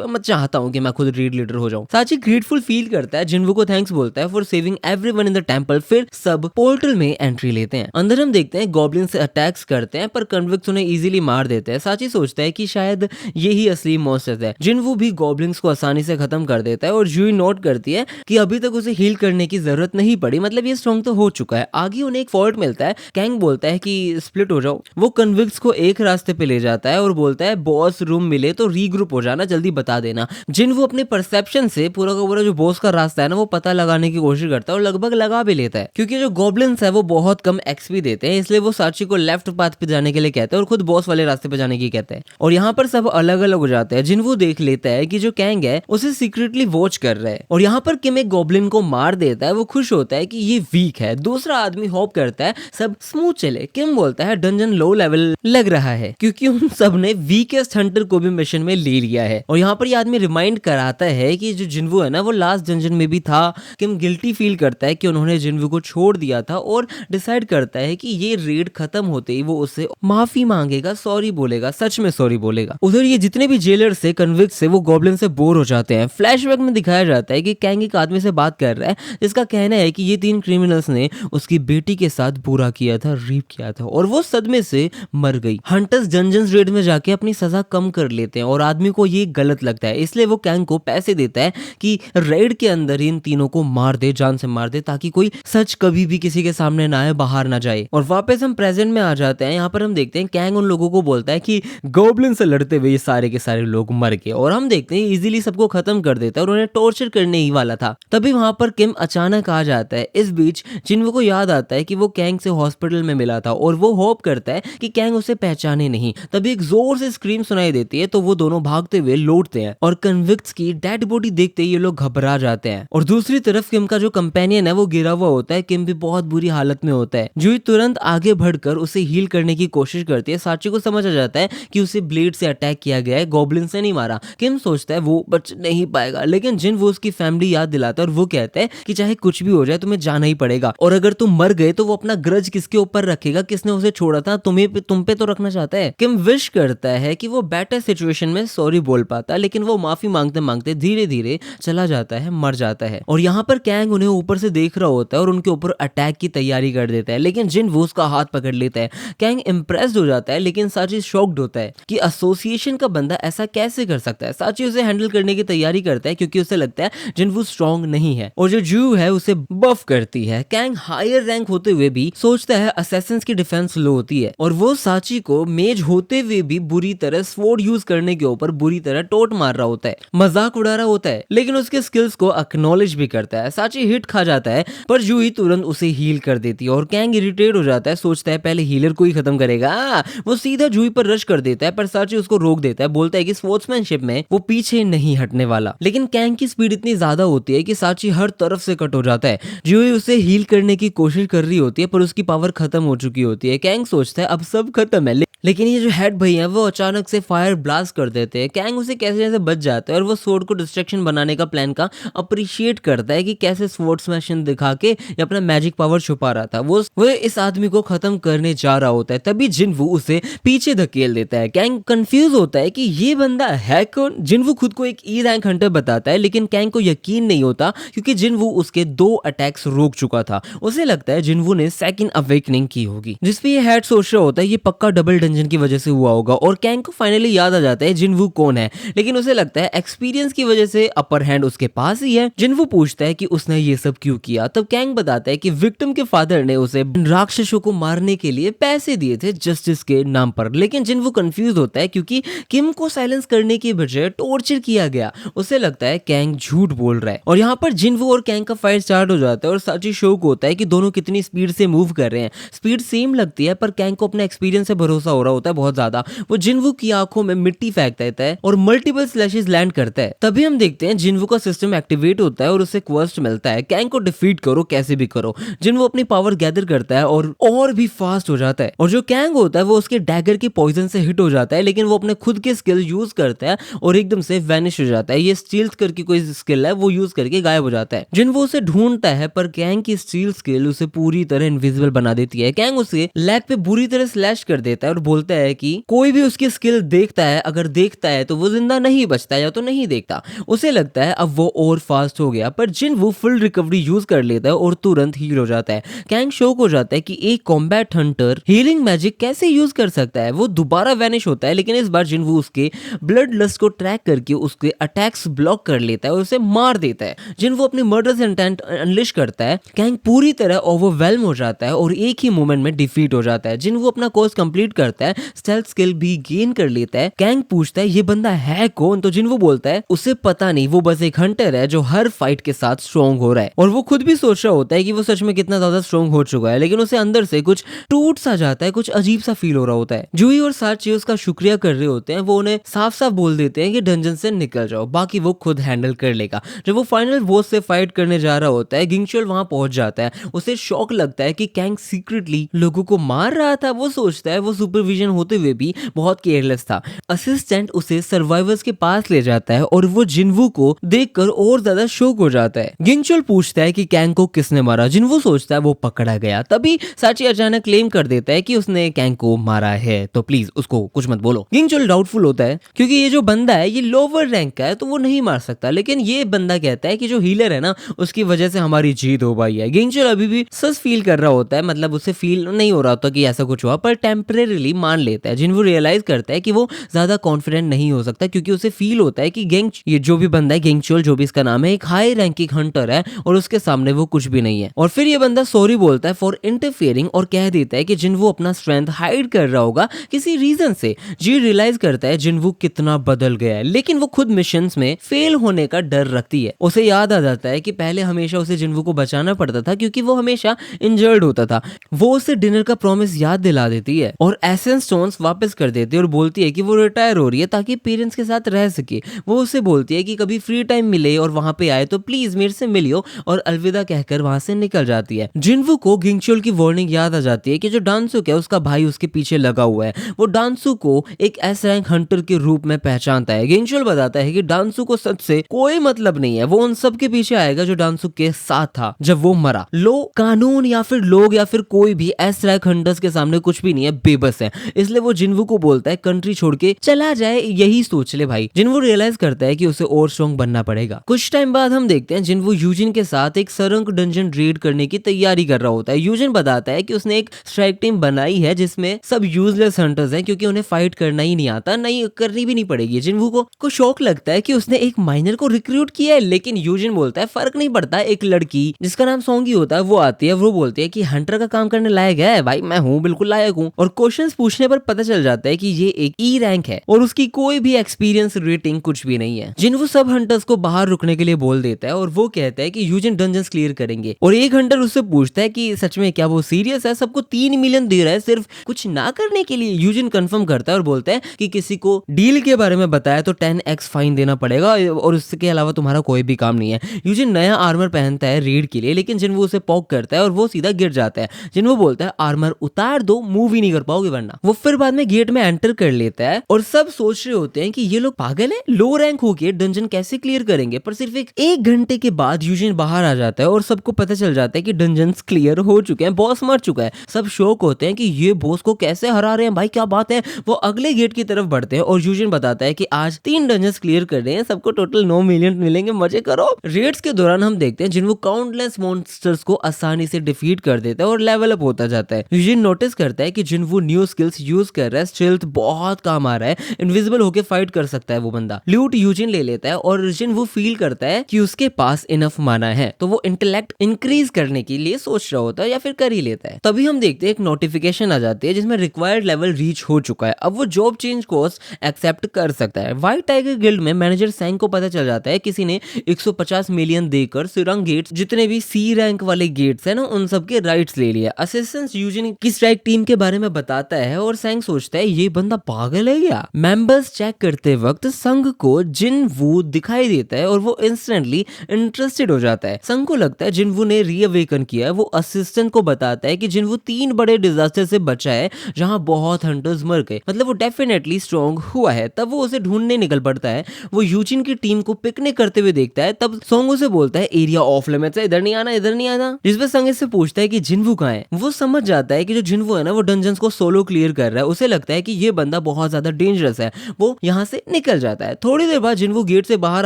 मैं चाहता हूँ कि मैं खुद रेड लीडर हो जाऊं। साची ग्रेटफुल फील करता है। जिन्वू को थैंक्स बोलता है for saving everyone in the temple. फिर सब पोर्टल में एंट्री लेते हैं। अंदर हम देखते हैं गॉब्लिन से अटैक्स करते हैं पर कन्विक्ट्स उन्हें इजीली मार देते हैं। साची सोचता है कि शायद यही असली मॉन्स्टर है। जिन्वू भी गॉब्लिन्स को आसानी से खत्म कर देता है और जूई नोट करती है कि अभी तक उसे हील करने की जरूरत नहीं पड़ी, मतलब ये स्ट्रॉन्ग तो हो चुका है। आगे उन्हें एक फॉल्ट मिलता है। कैंग बोलता है कि स्प्लिट हो जाओ। वो कन्विक्ट्स को एक रास्ते पे ले जाता है और बोलता है बॉस रूम मिले तो रीग्रुप हो जाना, जल्दी बता देना। जिन्वू अपने परसेप्शन से पूरा का पूरा जो बॉस का रास्ता है ना वो पता लगाने की कोशिश करता है और लगभग लगा भी लेता है क्योंकि जो गॉब्लिन्स है वो बहुत कम एक्सपी देते हैं। इसलिए वो साची को लेफ्ट पाथ पे जाने के लिए कहते हैं और खुद बॉस वाले रास्ते पे जाने की कहते हैं। और यहाँ पर सब अलग अलग हो जाते हैं। जिन्वू वो देख लेता है कि जो कैंग है उसे सीक्रेटली वॉच कर रहा है और यहाँ पर किम एक गॉब्लिन को मार देता है। वो खुश होता है कि ये वीक है। दूसरा आदमी होप करता है सब स्मूथ चले। किम बोलता है डंजन लो लेवल लग रहा है क्योंकि उन सब ने वीकेस्ट हंटर को भी मिशन में ले लिया है। और यहाँ पर ये आदमी रिमाइंड कराता है कि जो जिन्वू है ना वो लास्ट डंजन में भी था। किम गिल्टी फील करता है कि उन्होंने जिन्वू को छोड़ दिया था और डिसाइड करता है कि ये रेड खत्म होते ही वो उससे माफी मांगेगा, सॉरी बोलेगा, सच में सॉरी बोलेगा। उधर ये जितने भी जेलर्स से कन्विक्ट से वो गॉब्लिन से बोर हो जाते हैं। फ्लैशबैक में दिखाया जाता है कि कैंग एक आदमी से बात कर रहा है जिसका कहना है कि ये 3 क्रिमिनल्स ने उसकी बेटी के साथ बुरा किया था, रेप किया था और वो सदमे से मर गई। हंटर्स डंजन्स रेड में जाके अपनी सजा कम कर लेते हैं और आदमी को ये गलत लगता है, इसलिए वो कैंग को पैसे देता है कि रेड के अंदर इन तीनों को मार दे, जान से मार दे, ताकि कोई सच कभी भी किसी के सामने ना आए, बाहर ना जाए। और वापस हम प्रेजेंट में आ जाते हैं। यहाँ पर हम देखते हैं कैंग उन लोगों को बोलता है कि गॉब्लिन से लड़ते हुए ये सारे के सारे लोग मर गए और हम देखते हैं इजीली सबको खत्म कर देता है और उन्हें टॉर्चर करने ही वाला था। तभी वहां पर किम अचानक आ जाता है। इस बीच जिन्वू को याद आता है कि वो कैंग से हॉस्पिटल में मिला था और वो होप करता है कि कैंग उसे पहचाने नहीं। तभी एक जोर से स्क्रीम सुनाई देती है तो वो दोनों भागते हुए लौटते हैं और कन्विक्ट्स की डेड बॉडी देखते ही ये लोग घबरा जाते हैं। और दूसरी तरफ किम का जो कंपेनियन है वो गिरा हुआ होता है। किम भी बहुत बुरी हालत में होता है। जूही तुरंत आगे बढ़कर उसे हील करने की कोशिश करती है। साची को समझ आ जाता है कि उसे ब्लेड से अटैक किया गया है, गॉब्लिन से नहीं मारा। किम सोचता है वो बच नहीं पाएगा, लेकिन जिन वो उसकी फैमिली याद दिलाता है और वो कहता है कि चाहे कुछ भी हो जाए तुम्हें जाना ही पड़ेगा और अगर तुम मर गए तो वो अपना ग्रज किसके ऊपर रखेगा, किसने उसे छोड़ा था, तुम पे तो रखना चाहता है। किम विश करता है कि वो बेटर सिचुएशन में सॉरी बोल पाता, लेकिन वो माफी मांगते मांगते धीरे धीरे चला जाता है, मर जाता है। और यहाँ पर कैंग उन्हें ऊपर से देख रहा होता है और उनके ऊपर अटैक की तैयारी कर देता है, लेकिन जिन वो उसका हाथ पकड़ लेता है। कैंग इंप्रेस्ड हो जाता है, लेकिन साची शॉक्ड होता है कि एसोसिएशन का बंदा ऐसा कैसे कर सकता है। साची उसे हैंडल करने की तैयारी करता है क्योंकि उसे लगता है जिनवू स्ट्रॉन्ग नहीं है और जो जू है उसे बफ करती है। कैंग हायर रैंक होते हुए भी सोचता है असैसिन्स की डिफेंस लो होती है और वो साची को मेज होते हुए भी बुरी तरह स्वॉर्ड यूज करने के ऊपर बुरी तरह टोट मार रहा होता है, मजाक उड़ा रहा होता है, लेकिन उसके स्किल्स को एक्नॉलेज भी करता है। साची हिट खा जाता है पर जूही तुरंत उसे हील कर देती है और कैंग इरिटेट हो जाता है, सोचता है पहले हीलर को ही खत्म करेगा। वो सीधा जूही पर रश कर देता है पर साची उसको रोक देता है, बोलता है कि स्पोर्ट्समैनशिप में वो पीछे नहीं हटने वाला। लेकिन कैंग की स्पीड इतनी ज्यादा होती है कि साची हर तरफ से कट हो जाता है। जूही उसे हील करने की कोशिश कर रही होती है पर उसकी पावर खत्म हो चुकी होती है। कैंग सोचता है अब सब खत्म है, लेकिन ये जो हेड भैया है वो अचानक से फायर ब्लास्ट कर देते हैं। कैंग उसे कैसे कैसे बच जाता है और वो स्वॉर्ड को डिस्ट्रैक्शन बनाने का प्लान का अप्रिशिएट करता है कि कैसे स्वॉर्ड स्मैशन दिखा के ये अपना मैजिक पावर छुपा रहा था। वो इस आदमी को खत्म करने जा रहा होता है, तभी जिनवू उसे पीछे धकेल देता है। कैंग कंफ्यूज होता है कि ये बंदा है कौन। जिनवू खुद को एक ई रैंक हंटर बताता है, लेकिन कैंग को यकीन नहीं होता क्योंकि जिनवू उसके 2 अटैक्स रोक चुका था। उसे लगता है जिनवू ने सेकंड अवेकनिंग की होगी, जिसपे ये हेड सोच रहा होता है ये पक्का डबल डंजन की वजह से हुआ होगा। और कैंग को फाइनली याद आ जाता है जिनवू कौन है, लेकिन उसे लगता है एक्सपीरियंस की वजह से अपर हैंड उसके पास ही है। जिनवू पूछता है कि उसने ये सब क्यों किया, तब कैंग बताता है कि विक्टिम के फादर ने उसे राक्षसों को मारने के लिए पैसे दिए थे जस्टिस के नाम पर। लेकिन जिनवू कंफ्यूज होता है क्योंकि किम को साइलेंस करने की बजाय टॉर्चर किया गया। उसे लगता है कैंग झूठ बोल रहा है और यहाँ पर जिनवू और कैंग का फाइट स्टार्ट हो जाता है और साची शौक होता है कि दोनों कितनी स्पीड से मूव कर रहे हैं। स्पीड सेम लगती है पर कैंग को अपने एक्सपीरियंस से भरोसा हो रहा होता है बहुत ज्यादा। वो जिनवू की आंखों में मिट्टी फेंक देता है और मल्टीपल स्लैशेस लैंड करता है। तभी हम देखते हैं जिनवू का सिस्टम एक्टिवेट होता है और उसे क्वेस्ट मिलता है कैंग को डिफीट करो कैसे भी करो। जिनवू अपनी पावर गैदर करता है और भी फास्ट हो जाता है और जो कैंग होता है वो उसके डैगर की पॉइजन से हिट हो जाता है, लेकिन वो अपने खुद के स्किल यूज करता है और एकदम से वैनिश हो जाता है। ये स्टील्थ करके कोई स्किल है वो यूज करके गायब हो जाता है। जिनवू उसे ढूंढता है पर कैंग की स्टील स्किल उसे पूरी तरह इनविजिबल बना देती है। कैंग उसे लेग पे बुरी तरह स्लैश कर देता है और बोलता है कि कोई भी उसकी स्किल देखता है, अगर देखता है तो वो जिंदा नहीं बचता या तो नहीं देखता। उसे लगता है अब वो और फास्ट हो गया पर जिनवू फुल रिकवरी यूज कर लेता है और तुरंत हील हो जाता है। कैंग शॉक हो जाता है कि एक कॉम्बैट हंटर हीलिंग मैजिक कैसे यूज कर सकता है। वो दोबारा वैनिश होता है, लेकिन इस बार जिनवू उसके ब्लड लस्ट को ट्रैक करके उसके अटैक्स ब्लॉक कर लेता है और उसे मार देता है। जिनवू अपने मर्डरस इंटेंट अनलिश करता है। कैंग पूरी तरह ओवरवेल्म हो जाता है और एक ही मोमेंट में डिफीट हो जाता है। जिनवू अपना कोर्स कंप्लीट करता है, स्टेल्थ स्किल भी गेन कर लेता है। कैंग पूछता है ये बंदा है कौन, तो जिनवू बोलता है उसे पता नहीं, वो बस एक हंटर है जो हर फाइट के साथ स्ट्रॉन्ग हो रहा है। और वो खुद भी सोच रहा होता है कि वो सच में कितना ज्यादा स्ट्रॉन्ग हो चुका है, लेकिन उसे अंदर से कुछ टूट सा जाता है, कुछ अजीब सा फील हो रहा होता है। जूही और साची उसका शुक्रिया कर रहे होते हैं। वो उन्हें साफ साफ बोल देते हैं कि डंजन से निकल जाओ, बाकी वो खुद हैंडल कर लेगा। जब वो फाइनल बॉस से फाइट करने जा रहा होता है, गिंगचोल वहां पहुंच जाता है। उसे शॉक लगता है कि कैंग सीक्रेटली लोगों को मार रहा था। वो सोचता है वो सुपरविजन होते हुए भी बहुत केयरलेस था। असिस्टेंट उसे सर्वाइवर्स के पास ले जाता है और वो जिन्वू को देखकर और ज्यादा शॉक हो जाता है। गिंगचोल पूछता है कि कैंग को किसने मारा। जिन्वू सोचता है वो पकड़ा गया। तभी साची अचानक क्लेम कर देता है कि उसने कैंग को मारा है, तो प्लीज उसको कुछ मत बोलो। गिंगचोल डाउटफुल होता है क्योंकि ये जो बंदा है ये लोअर रैंक का है, तो वो नहीं मार सकता। लेकिन ये बंदा कहता है कि जो हीलर है ना, उसकी वजह से हमारी जीत हो पाई है। गिंगचोल अभी भी सस फील कर रहा होता है, मतलब उसे फील नहीं हो रहा होता कि ऐसा कुछ हुआ, पर टेम्परेरीली मान लेता है। जिन्वू रियलाइज करता है कि वो ज्यादा कॉन्फिडेंट नहीं हो सकता क्योंकि उसे फील होता है कि ये जो भी बंदा है, गिंगचोल जो भी इसका नाम है, एक हाई रैंकिंग हंटर है और उसके सामने वो कुछ भी नहीं है। और फिर ये बंदा सॉरी बोलता है फॉर इंटरफियरिंग और कह देता है कि जिन्वू अपना स्ट्रेंथ हाइड कर रहा होगा किसी रीजन से। जी रियलाइज करता है जिन्वू कितना बदल गया है, लेकिन वो खुद मिशंस में फेल होने का डर रखती है। उसे याद आ जाता है कि पहले हमेशा उसे जिन्वू को बचाना पड़ता था क्योंकि वो हमेशा इंजर्ड होता था। वो उसे डिनर का प्रॉमिस याद दिला देती है और एसेंस स्टोन्स वापस कर देती है और बोलती है कि वो रिटायर हो रही है ताकि पेरेंट्स के साथ रह सके। वो उसे बोलती है कि कभी फ्री टाइम मिले और वहां पे आए तो प्लीज मेरे से मिलियो, और अलविदा कहकर वहां से निकल जाती है। जिन्वू को गिंगचोल की वार्निंग याद आ जाती है कि जो डांसुक है उसका भाई उसके पीछे लगा हुआ है। वो डांसू को एक एस रैंक हंटर के रूप में पहचानता है। गिंगचोल बताता है कि डांसू को सच से कोई मतलब नहीं है, वो उन सब के पीछे आएगा जो डांसू के साथ था जब वो मरा। लो कानून या फिर लोग या फिर कोई भी एस रैंक हंटर्स के सामने कुछ भी नहीं है, बेबस है। इसलिए वो जिन्वू को बोलता है कंट्री छोड़ के चला जाए, यही सोच ले भाई। जिन्वू रियलाइज करता है कि उसे और स्ट्रॉन्ग बनना पड़ेगा। कुछ टाइम बाद हम देखते हैं जिन्वू यूजिन के साथ एक सरंक डंजन रेड करने की तैयारी कर रहा होता है। यूजिन बताता है कि उसने एक स्ट्राइक टीम बनाई है जिसमें सब यूजलेस हंटर्स हैं क्योंकि उन्हें फाइट करना ही नहीं आता, नहीं करनी भी नहीं पड़ेगी। जिन्वू को शौक लगता है कि उसने एक माइनर को रिक्रूट किया है, लेकिन यूजिन बोलता है फर्क नहीं पड़ता। एक लड़की जिसका नाम सोंगी होता है वो आती है, वो बोलती है कि हंटर का काम करने लायक है। भाई मैं हूँ, बिल्कुल लायक हूँ। और क्वेश्चंस पूछने पर पता चल जाता है कि ये एक ई रैंक है और उसकी कोई भी एक्सपीरियंस रेटिंग कुछ भी नहीं है। जिन्वू सब हंटर्स को बाहर रुकने के लिए बोल देता है और वो कहता है कि यूजिन डंजन्स क्लियर करेंगे। और एक हंटर उससे पूछता है कि सच में क्या वो सीरियस है, सबको 3 मिलियन दे रहा है सिर्फ कुछ ना करने के लिए। यूजिन कंफर्म करता है और बोलता है कि किसी को डील के बारे में बताया तो 10x फाइन देना पड़ेगा और उसके अलावा तुम्हारा कोई भी काम नहीं है। यूजिन नया आर्मर पहनता है रेड के लिए, लेकिन जिन्वू उसे पॉक करता है और वो सीधा गिर जाता है। जिन्वू बोलता है आर्मर उतार दो, मूव ही नहीं कर पाओगे वरना। वो फिर बाद में गेट में एंटर कर लेता है और सब सोच रहे होते हैं कि ये लोग पागल है, लो रैंक होके डंजन कैसे क्लियर करेंगे। पर सिर्फ एक घंटे के बाद यूजिन बाहर आ जाता है और सबको पता चल जाता है कि डंजन क्लियर हो चुके हैं, बॉस मर चुका है। सब शौक होते हैं कि ये बॉस को कैसे हरा रहे हैं, भाई क्या बात है। वो अगले गेट की तरफ बढ़ते हैं और यूजिन बताता है कि आज 3 डंजन्स क्लियर कर रहे हैं, सबको टोटल 9 मिलियन मिलेंगे, मजे करो। रेड्स के दौरान हम देखते हैं जिन्वू काउंटलेस मॉन्स्टर्स को आसानी से डिफीट कर देता है और लेवल अप होता जाता है। यूजिन नोटिस करता है कि जिन्वू न्यू स्किल्स यूज कर रहा है, स्ट्रेल्थ बहुत काम आ रहा है, इनविजिबल होके फाइट कर सकता है वो बंदा। लूट यूजिन ले लेता है और जिन्वू फील करता है कि उसके पास इनफ माना है, तो वो इंटेलेक्ट इंक्रीज करने के लिए सोच रहा होता है या फिर कर ही लेता है। तभी हम देखते हैं एक नोटिफिकेशन आ जाती है जिसमें रिक्वायर्ड लेवल रीच हो चुका है। अब वो जॉब चेंज कोर्स एक्सेप्ट कर सकता है। व्हाइट टाइगर गिल्ड में मैनेजर सैंग को पता चल जाता है किसी ने 150 मिलियन देकर सिरंग गेट्स, जितने भी सी रैंक वाले गेट्स है ना, उन सब के राइट्स ले लिया। असिस्टेंट यूजिन की स्ट्राइक टीम के बारे में बताता है और सैंग सोचता है ये बंदा पागल है क्या। मेंबर्स चेक करते वक्त संग को जिन्वू दिखाई देता है और वो इंस्टेंटली इंटरेस्टेड हो जाता है। संग को लगता है जिन्वू ने रीअवेकन किया है। वो असिस्टेंट को बताता है कि जिन्वू 3 बड़े डिजास्टर से बचा है जहां बहुत हंटर्स मर गए, मतलब वो डेफिनेटली स्ट्रॉन्ग हुआ है। तब वो उसे ढूंढने निकल पड़ता है। वो यूजिन की टीम को पिकनिक करते हुए देखता है। तब सोंग उसे बोलता है एरिया ऑफ लिमिट्स है, इधर नहीं आना, इधर नहीं आना। जिस पे संग इससे पूछता है कि जिन्वू कहाँ है। वो समझ जाता है कि जो जिन्वू है ना वो डंजन्स को सोलो क्लियर कर रहा है। उसे लगता है कि ये बंदा बहुत ज्यादा डेंजरस है। वो यहाँ से निकल जाता है। थोड़ी देर बाद जिन्वू गेट से बाहर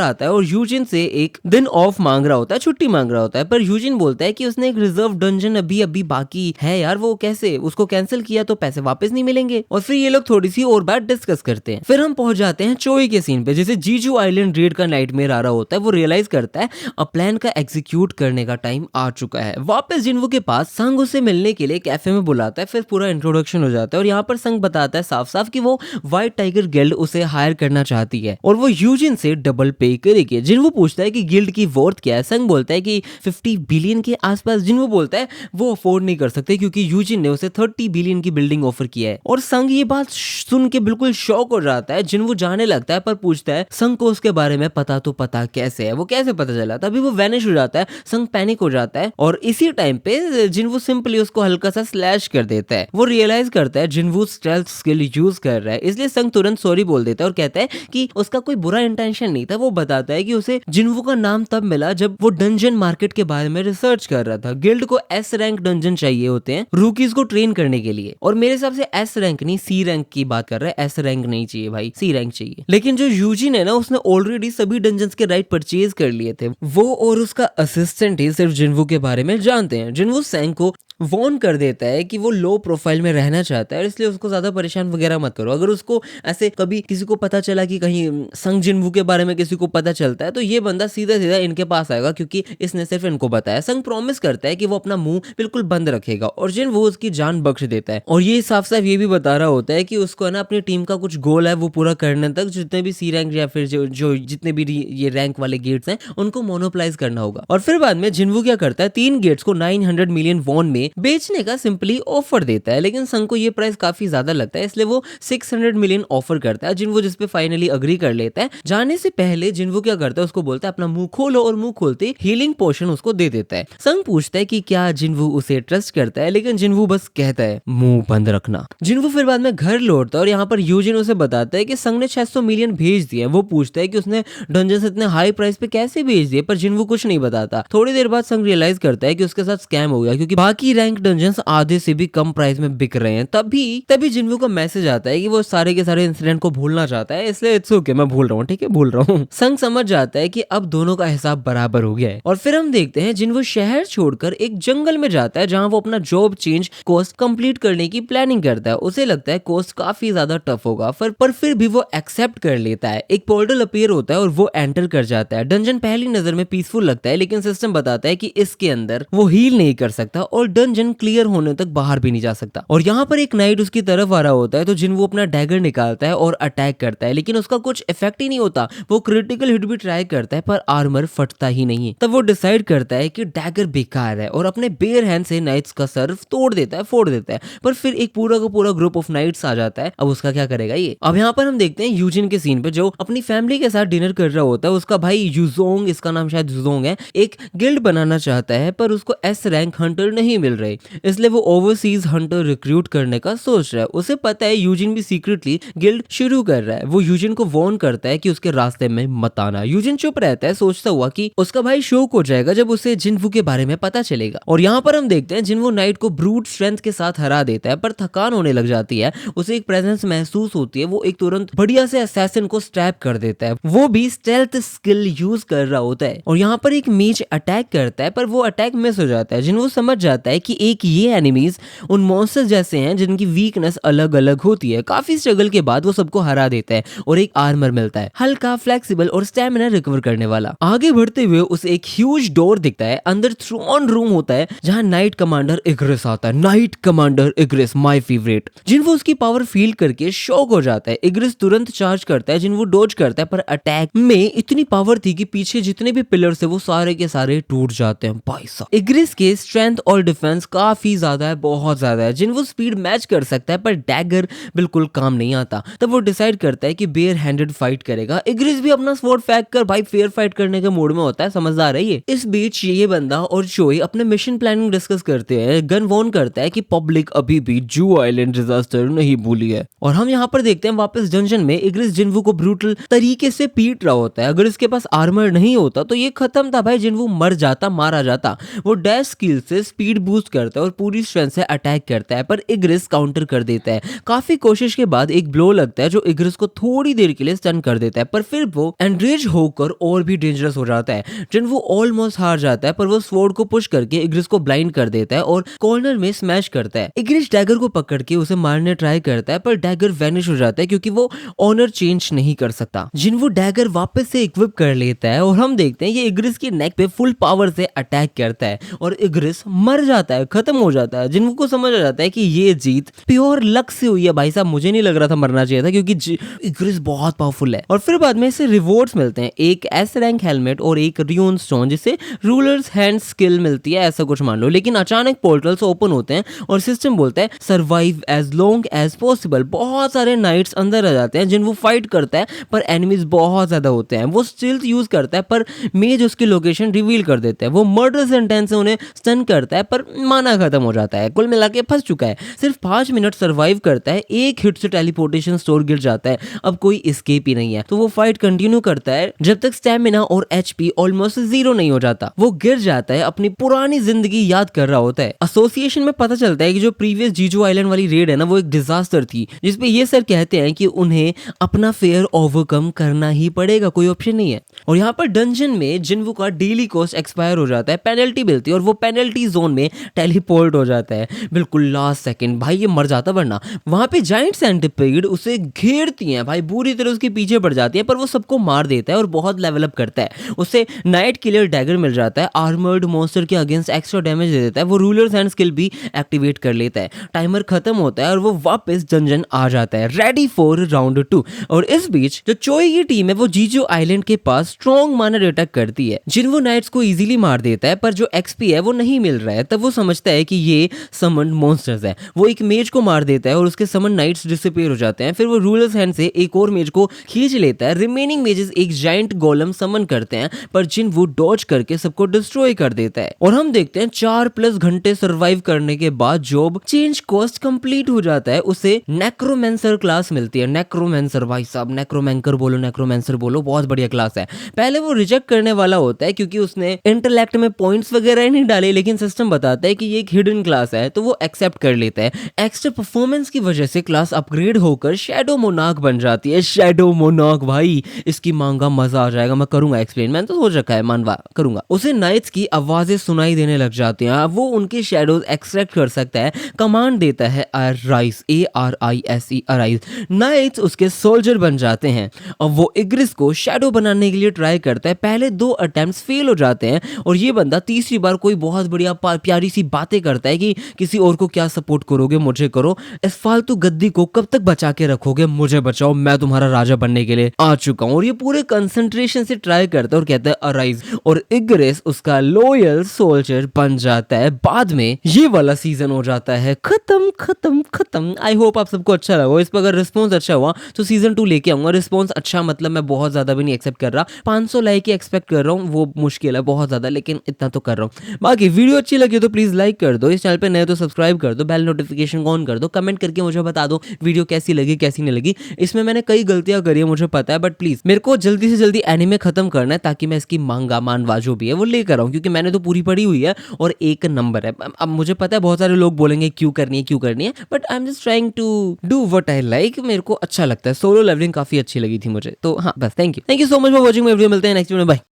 आता है और यूजिन से एक दिन ऑफ मांग रहा होता है, छुट्टी मांग रहा होता है। पर यूजिन बोलता है कि उसने एक रिजर्व डंजन अभी बाकी है यार, वो कैसे, उसको कैंसिल किया तो पैसे वापस नहीं मिलेंगे। और फिर ये लोग थोड़ी सी और बात डिस्कस करते हैं। फिर हम पहुंच जाते हैं चोई के सीन पे, जैसे जीजू आइलैंड रेड का नाइटमेयर आ रहा होता है। वो रियलाइज करता है अब प्लान का एग्जीक्यूट करने का टाइम आ चुका है। वापस जिन्वू के पास संग उसे मिलने के लिए कैफे में बुलाता है। फिर पूरा इंट्रोडक्शन हो जाता है और यहाँ पर संग बताता है साफ साफ कि वो व्हाइट टाइगर गिल्ड उसे हायर करना चाहती है और वो यूजिन से डबल पे करेगी। जिन्वू पूछता है कि गिल्ड की वर्थ क्या है। संग बोलता है कि 50 बिलियन के आसपास। जिन्वू बोलता है वो अफोर्ड नहीं कर सकते क्योंकि यूजिन ने उसे 30 बिलियन की बिल्डिंग ऑफर किया है। और संग ये बात सुन के बिल्कुल शॉक हो जाता है। जिनवू जाने लगता है पर पूछता है संग को उसके बारे में पता कैसे है, वो कैसे पता चला। तभी वो वैनिश हो जाता है, संग पैनिक हो जाता है और इसी टाइम पे जिनवू सिंपली उसको हल्का सा स्लैश कर देता है। वो रियलाइज करता है जिनवू स्टेल्थ स्किल यूज कर रहा है, इसलिए संग तुरंत सॉरी बोल देता है और कहता है कि उसका कोई बुरा इंटेंशन नहीं था। वो बताता है कि उसे जिनवू का नाम तब मिला जब वो डंजन मार्केट के बारे में रिसर्च कर रहा था। गिल्ड को एस रैंक डंजन चाहिए होते हैं रूकीज को ट्रेन करने के लिए, और मेरे हिसाब से एस रैंक नहीं सी रैंक की बात कर रहा है। एस रैंक नहीं चाहिए भाई, सी रैंक चाहिए। लेकिन जो यूजिन है ना, उसने ऑलरेडी सभी डंजन्स के राइट परचेज कर लिए थे। वो और उसका असिस्टेंट ही सिर्फ जिनवू के बारे में जानते हैं। जिनवू सैंग को वॉर्न कर देता है कि वो लो प्रोफाइल में रहना चाहता है, इसलिए उसको ज्यादा परेशान वगैरह मत करो। अगर उसको ऐसे कभी किसी को पता चला कि कहीं संग जिनवू के बारे में किसी को पता चलता है तो ये बंदा सीधा सीधा इनके पास आएगा, क्योंकि इसने सिर्फ इनको बताया। संग प्रॉमिस करता है कि वो अपना मुंह बिल्कुल बंद रखेगा और जिनवू उसकी जान बख्श देता है। और ये साफ साफ ये भी बता रहा होता है कि उसको है ना अपनी टीम का कुछ गोल है वो पूरा करने तक जितने भी सी रैंक या फिर जो जितने भी ये रैंक वाले गेट्स हैं उनको मोनोप्लाइज करना होगा। और फिर बाद में जिनवू क्या करता है, 3 गेट्स को 900 मिलियन वॉन में बेचने का सिंपली ऑफर देता है। लेकिन संग को ये प्राइस काफी ज्यादा लगता है, इसलिए वो 600 मिलियन ऑफर करता है। जिनवू जिस पे फाइनली अग्री कर लेता है। जाने से पहले जिनवू क्या करता है, उसको बोलता है अपना मुंह खोलो, और मुंह खोलते हीलिंग पोशन उसको दे देता है। संग पूछता है कि क्या जिनवू उसे ट्रस्ट करता है, लेकिन जिनवू बस कहता है मुंह बंद रखना। जिनवू फिर बाद में घर लौटता है और यहाँ पर यूजिन उसे बताता है कि संग ने 600 मिलियन भेज दिए। वो पूछता है कि उसने डंजन इतने हाई प्राइस पे कैसे भेज दिए, पर जिनवू कुछ नहीं बताता। थोड़ी देर बाद संग रियलाइज करता है कि उसके साथ स्कैम हो गया, क्योंकि बाकी रैंक डंजन आधे से भी कम प्राइस में बिक रहे हैं। तभी जिनवू को मैसेज आता है कि वो सारे के सारे इंसिडेंट को भूलना चाहता है, इसलिए इट्स ओके, मैं भूल रहा हूँ, ठीक है, भूल रहा हूँ। संग समझ जाता है कि अब दोनों का हिसाब बराबर हो गया है। और फिर हम देखते हैं जिनवू शहर छोड़कर एक जंगल में जाता है, जहाँ वो अपना जॉब चेंज कोर्स कंप्लीट करने की प्लानिंग करता है। उसे लगता है कोर्स काफी ज्यादा टफ होगा, पर फिर भी वो एक्सेप्ट कर लेता है। एक पोर्टल अपीयर होता है और वो एंटर कर जाता है। डंजन पहली नजर में पीसफुल लगता है, लेकिन सिस्टम बताता है कि इसके अंदर वो हील नहीं कर सकता और डंजन क्लियर होने तक बाहर भी नहीं जा सकता। और यहाँ पर एक नाइट उसकी तरफ आ रहा होता है, तो जिनवू अपना डैगर निकालता है और अटैक करता है, लेकिन उसका कुछ इफेक्ट ही नहीं होता। वो क्रिटिकल हिट भी ट्राई करता है, पर आर्मर फटता ही नहीं। तब वो डिसाइड करता है कि डैगर बेकार है और अपने बेयर हैंड से नाइट्स का सर फोड़ देता है। पर फिर एक पूरा का पूरा ग्रुप ऑफ नाइट्स आ जाता है। अब उसका क्या करेगा ये। अब यहाँ पर हम देखते हैं यूजिन के सीन पे, जो अपनी फैमिली के साथ डिनर कर रहा होता है। उसका भाई यूजोंग, इसका नाम शायद यूजोंग है, एक गिल्ड बनाना चाहता है, पर उसको एस रैंक हंटर नहीं मिल रहे, इसलिए वो ओवरसीज हंटर रिक्रूट करने का सोच रहा है। उसे पता है यूजिन भी सीक्रेटली गिल्ड शुरू कर रहा है। वो यूजिन को वार्न करता है कि उसके रास्ते में मत आना। यूजिन चुप रहता है, सोचता हुआ कि उसका भाई शौक हो जाएगा जब उसे जिनवू के बारे में पता चलेगा। और यहाँ पर हम देखते हैं जिनवू नाइट को ब्रूट स्ट्रेंथ के साथ हरा देता है, पर थकान होने लग जाती है। उसे एक प्रेजेंस महसूस होती है। वो एक तुरंत बढ़िया से असैसिन को स्टैप कर देता है। वो भी स्टेल्थ स्किल यूज कर रहा होता है और यहाँ पर एक मेज अटैक करता है, पर वो अटैक मिस हो जाता है। जिनवू समझ जाता है कि एक ये एनिमीज उन मॉन्स्टर्स जैसे हैं जिनकी वीकनेस अलग अलग होती है। काफी स्ट्रगल के बाद वो सबको हरा देता है और एक आर्मर मिलता है, हल्का, फ्लेक्सिबल और स्टैमिना रिकवर करने वाला। आगे बढ़ते हुए उसे एक ह्यूज डोर दिखता है। अंदर थ्रोन रूम होता है जहां नाइट कमांडर इग्रिस आता है। Knight commander Igris, my favourite. Jinwoo उसकी पावर फील करके शॉक हो जाता है। इग्रिस तुरंत चार्ज करता है, जिनवू डोज करता है, पर अटैक में इतनी पावर थी कि पीछे जितने भी पिलर थे वो सारे के सारे टूट जाते हैं। भाई साहब, इग्रिस के स्ट्रेंथ और डिफेंस काफी ज्यादा है, बहुत ज्यादा है। जिनवू स्पीड मैच कर सकता है, पर डैगर बिल्कुल काम नहीं आता। तब वो डिसाइड करता है कि बेयर हैंडेड फाइट करेगा। इग्रिस भी अपना स्वॉर्ड फेंक कर भाई फेयर फाइट करने के मूड में होता है, समझदार है ये। इस बीच ये बंदा और चोई अपने मिशन प्लानिंग डिस्कस करते हैं। गन वॉर्न करता है कि पब्लिक अभी भी जू आइलैंड डिजास्टर नहीं भूली है। और हम यहाँ पर देखते हैं वापस डंजन में इग्रिस जिनवू को ब्रूटल तरीके से पीट रहा होता है। अगर इसके पास आर्मर नहीं होता तो ये खत्म था भाई, जिनवू मर जाता, मारा जाता। वो डैश स्किल से स्पीड बूस्ट करता है और पूरी स्ट्रेंथ से अटैक करता है, पर इग्रिस काउंटर कर देता है। काफी कोशिश के बाद एक ब्लो लगता है जो इग्रिस को थोड़ी देर के लिए स्टन कर देता है, पर फिर वो एनरेज होकर और भी डेंजरस हो जाता है। जिनवू ऑलमोस्ट हार जाता है, पर वो स्वॉर्ड को पुश करके इग्रिस को ब्लाइंड कर देता है और कॉर्नर में स्मैश करता है। इग्रिस डैगर को पकड़ के उसे मारने ट्राई करता है, पर डैगर वैनिश हो जाता है क्योंकि वो ऑनर चेंज नहीं कर सकता। जिनवू डैगर वापस से इक्विप कर लेता है और हम देखते हैं ये इग्रिस की नेक पे फुल पावर से अटैक करता है और इग्रिस मर जाता जाता है, खत्म हो जाता है। जिन्हों को समझ आ जाता है कि ये जीत प्योर लक से हुई है। भाई साहब मुझे नहीं लग रहा था मरना चाहिए था, क्योंकि इग्रिस बहुत पावरफुल है। और फिर बाद में इसे रिवॉर्ड्स मिलते हैं, एक एस रैंक हेलमेट और एक रियोन स्टोन, जिसे रूलर्स हैंड स्किल मिलती है, ऐसा कुछ मान लो। लेकिन अचानक पोर्टल्स ओपन होते हैं और सिस्टम बोलता है survive as long as possible. बहुत सारे नाइट्स अंदर आ जाते हैं जिन वो फाइट करता है, पर एनिमीज बहुत ज्यादा होते हैं। वो स्टिल्थ यूज करता है, पर मेज उसकी लोकेशन रिवील कर देता है। वो मर्डर सेंटेंस से उन्हें स्टन करता है, पर माना खत्म हो जाता है। कुल मिला के फंस चुका है। सिर्फ 5 मिनट सर्वाइव करता है, एक हिट से टेलीपोर्टेशन स्टोर गिर जाता है। अब कोई एस्केप ही नहीं है, तो वो फाइट कंटिन्यू करता है जब तक स्टेमिना और एचपी ऑलमोस्ट 0 नहीं हो जाता। वो गिर जाता है, अपनी पुरानी जिंदगी याद कर रहा होता है। एसोसिएशन में पता चलता है कि जो प्रीवियस जीजू आइलैंड वाली रेड है ना, वो एक डिजास्टर थी, जिसपे ये सर कहते हैं कि उन्हें अपना फेयर ओवरकम करना ही पड़ेगा, कोई ऑप्शन नहीं है। और यहाँ पर डंजन में जिन्वू का डेली कॉस्ट एक्सपायर हो जाता है, पेनल्टी मिलती है और वो पेनल्टी जोन में टेलीपोर्ट हो जाता है बिल्कुल लास्ट सेकंड। भाई ये मर जाता, वरना वहां पे जाइंट सेंटिपीड उसे घेरती हैं भाई, बुरी तरह उसके पीछे पड़ जाती है, पर वो सबको मार देता है और बहुत लेवल अप करता है। उसे नाइट किलर डैगर मिल जाता है, आर्मर्ड मॉन्स्टर के अगेंस्ट एक्स्ट्रा डैमेज दे देता है। वो रूलर्स हैंड स्किल भी एक्टिवेट कर लेता है। टाइमर खत्म होता है और वो वापस डंजन आ जाता है, रेडी फॉर राउंड 2। और इस बीच जो चोई की टीम है वो जीजू आइलैंड के पास स्ट्रॉन्ग मानर अटैक करती है, जिन्वो नाइट्स को इजीली मार देता है, पर जो एक्सपी है वो नहीं मिल रहा है। तब वो समझता है कि ये समन मॉन्स्टर्स है। वो एक मेज को मार देता है और उसके समन नाइट्स डिसअपीयर हो जाते हैं। फिर वो रूलर्स हैंड से एक और मेज को खींच लेता है। रिमेनिंग मेजेस एक जाइंट गोलम समन करते हैं, पर जिन्वो डॉज करके सबको डिस्ट्रॉय कर देता है। और हम देखते हैं 4+ घंटे सर्वाइव करने के बाद जॉब चेंज कॉस्ट कंप्लीट हो जाता है, उसे नेक्रोमेंसर क्लास मिलती है। नेक्रोमेंसर भाई साहब, नेक्रोमैंकर बोलो, नेक्रोमेंसर बोलो, बहुत बढ़िया क्लास है। पहले वो रिजेक्ट करने वाला होता है क्योंकि उसने इंटेलेक्ट में पॉइंट्स वगैरह नहीं डाले, लेकिन सिस्टम बताता है कि ये एक हिडन क्लास है, तो वो एक्सेप्ट कर लेता है। एक्स्ट्रा परफॉर्मेंस की वजह से क्लास अपग्रेड होकर शैडो मोनार्क बन जाती है। शैडो मोनार्क भाई, इसकी मांगा मजा आ जाएगा, मैं करूंगा एक्सप्लेन, मैंने तो सोच रखा है, मानवा करूंगा। उसे नाइट्स की आवाजें सुनाई देने लग जाती हैं, वो उनके शैडोज एक्सट्रैक्ट कर सकता है। कमांड देता है अराइज, ARISE, अराइज। नाइट्स उसके सोल्जर बन जाते हैं और वो इग्रिस को शैडो बनाने के लिए ट्राई करता है। पहले 2 अटेम्प्ट्स फेल हो जाते हैं और ये बंदा तीसरी बार कोई बहुत बढ़िया प्यारी सी बातें करता है कि किसी और को क्या सपोर्ट करोगे, मुझे करो। इस फालतू गद्दी को कब तक बचा के रखोगे, मुझे बचाओ, मैं तुम्हारा राजा बनने के लिए आ चुका हूं। और ये पूरे कंसंट्रेशन से ट्राई करता है और कहता है अराइज, और इग्रिस उसका लॉयल सोल्जर बन जाता है। बाद में ये वाला सीजन हो जाता है खत्म खत्म खत्म। आई होप आप सबको अच्छा लगा। इस पर अगर रिस्पॉन्स अच्छा हुआ तो सीजन 2 लेके आऊंगा। रिस्पॉन्स अच्छा मतलब मैं बहुत ज्यादा भी नहीं एक्सेप्ट कर रहा, 500 लाइक ही एक्सपेक्ट कर रहा हूँ, वो मुश्किल है बहुत ज्यादा, लेकिन इतना तो कर रहा हूँ। बाकी वीडियो अच्छी लगी तो प्लीज लाइक कर दो, इस चैनल पे नए तो सब्सक्राइब कर दो, बेल नोटिफिकेशन ऑन कर दो, कमेंट करके मुझे बता दो वीडियो कैसी लगी कैसी नहीं लगी। इसमें मैंने कई गलतियां करी है मुझे पता है, बट प्लीज मेरे को जल्दी से जल्दी एनीमे खत्म करना है ताकि मैं इसकी मानवा जो भी है वो लेकर आऊं, क्योंकि मैंने तो पूरी पढ़ी हुई है और एक नंबर है। अब मुझे पता है बहुत सारे लोग बोलेंगे क्यों करनी है, but I am just trying to do what I like. मेरे को अच्छा लगता है, सोलो लेवलिंग काफी अच्छी लगी थी मुझे। तो हाँ बस, thank you so much for watching my video. मिलते हैं नेक्स्ट वीडियो में, बाय।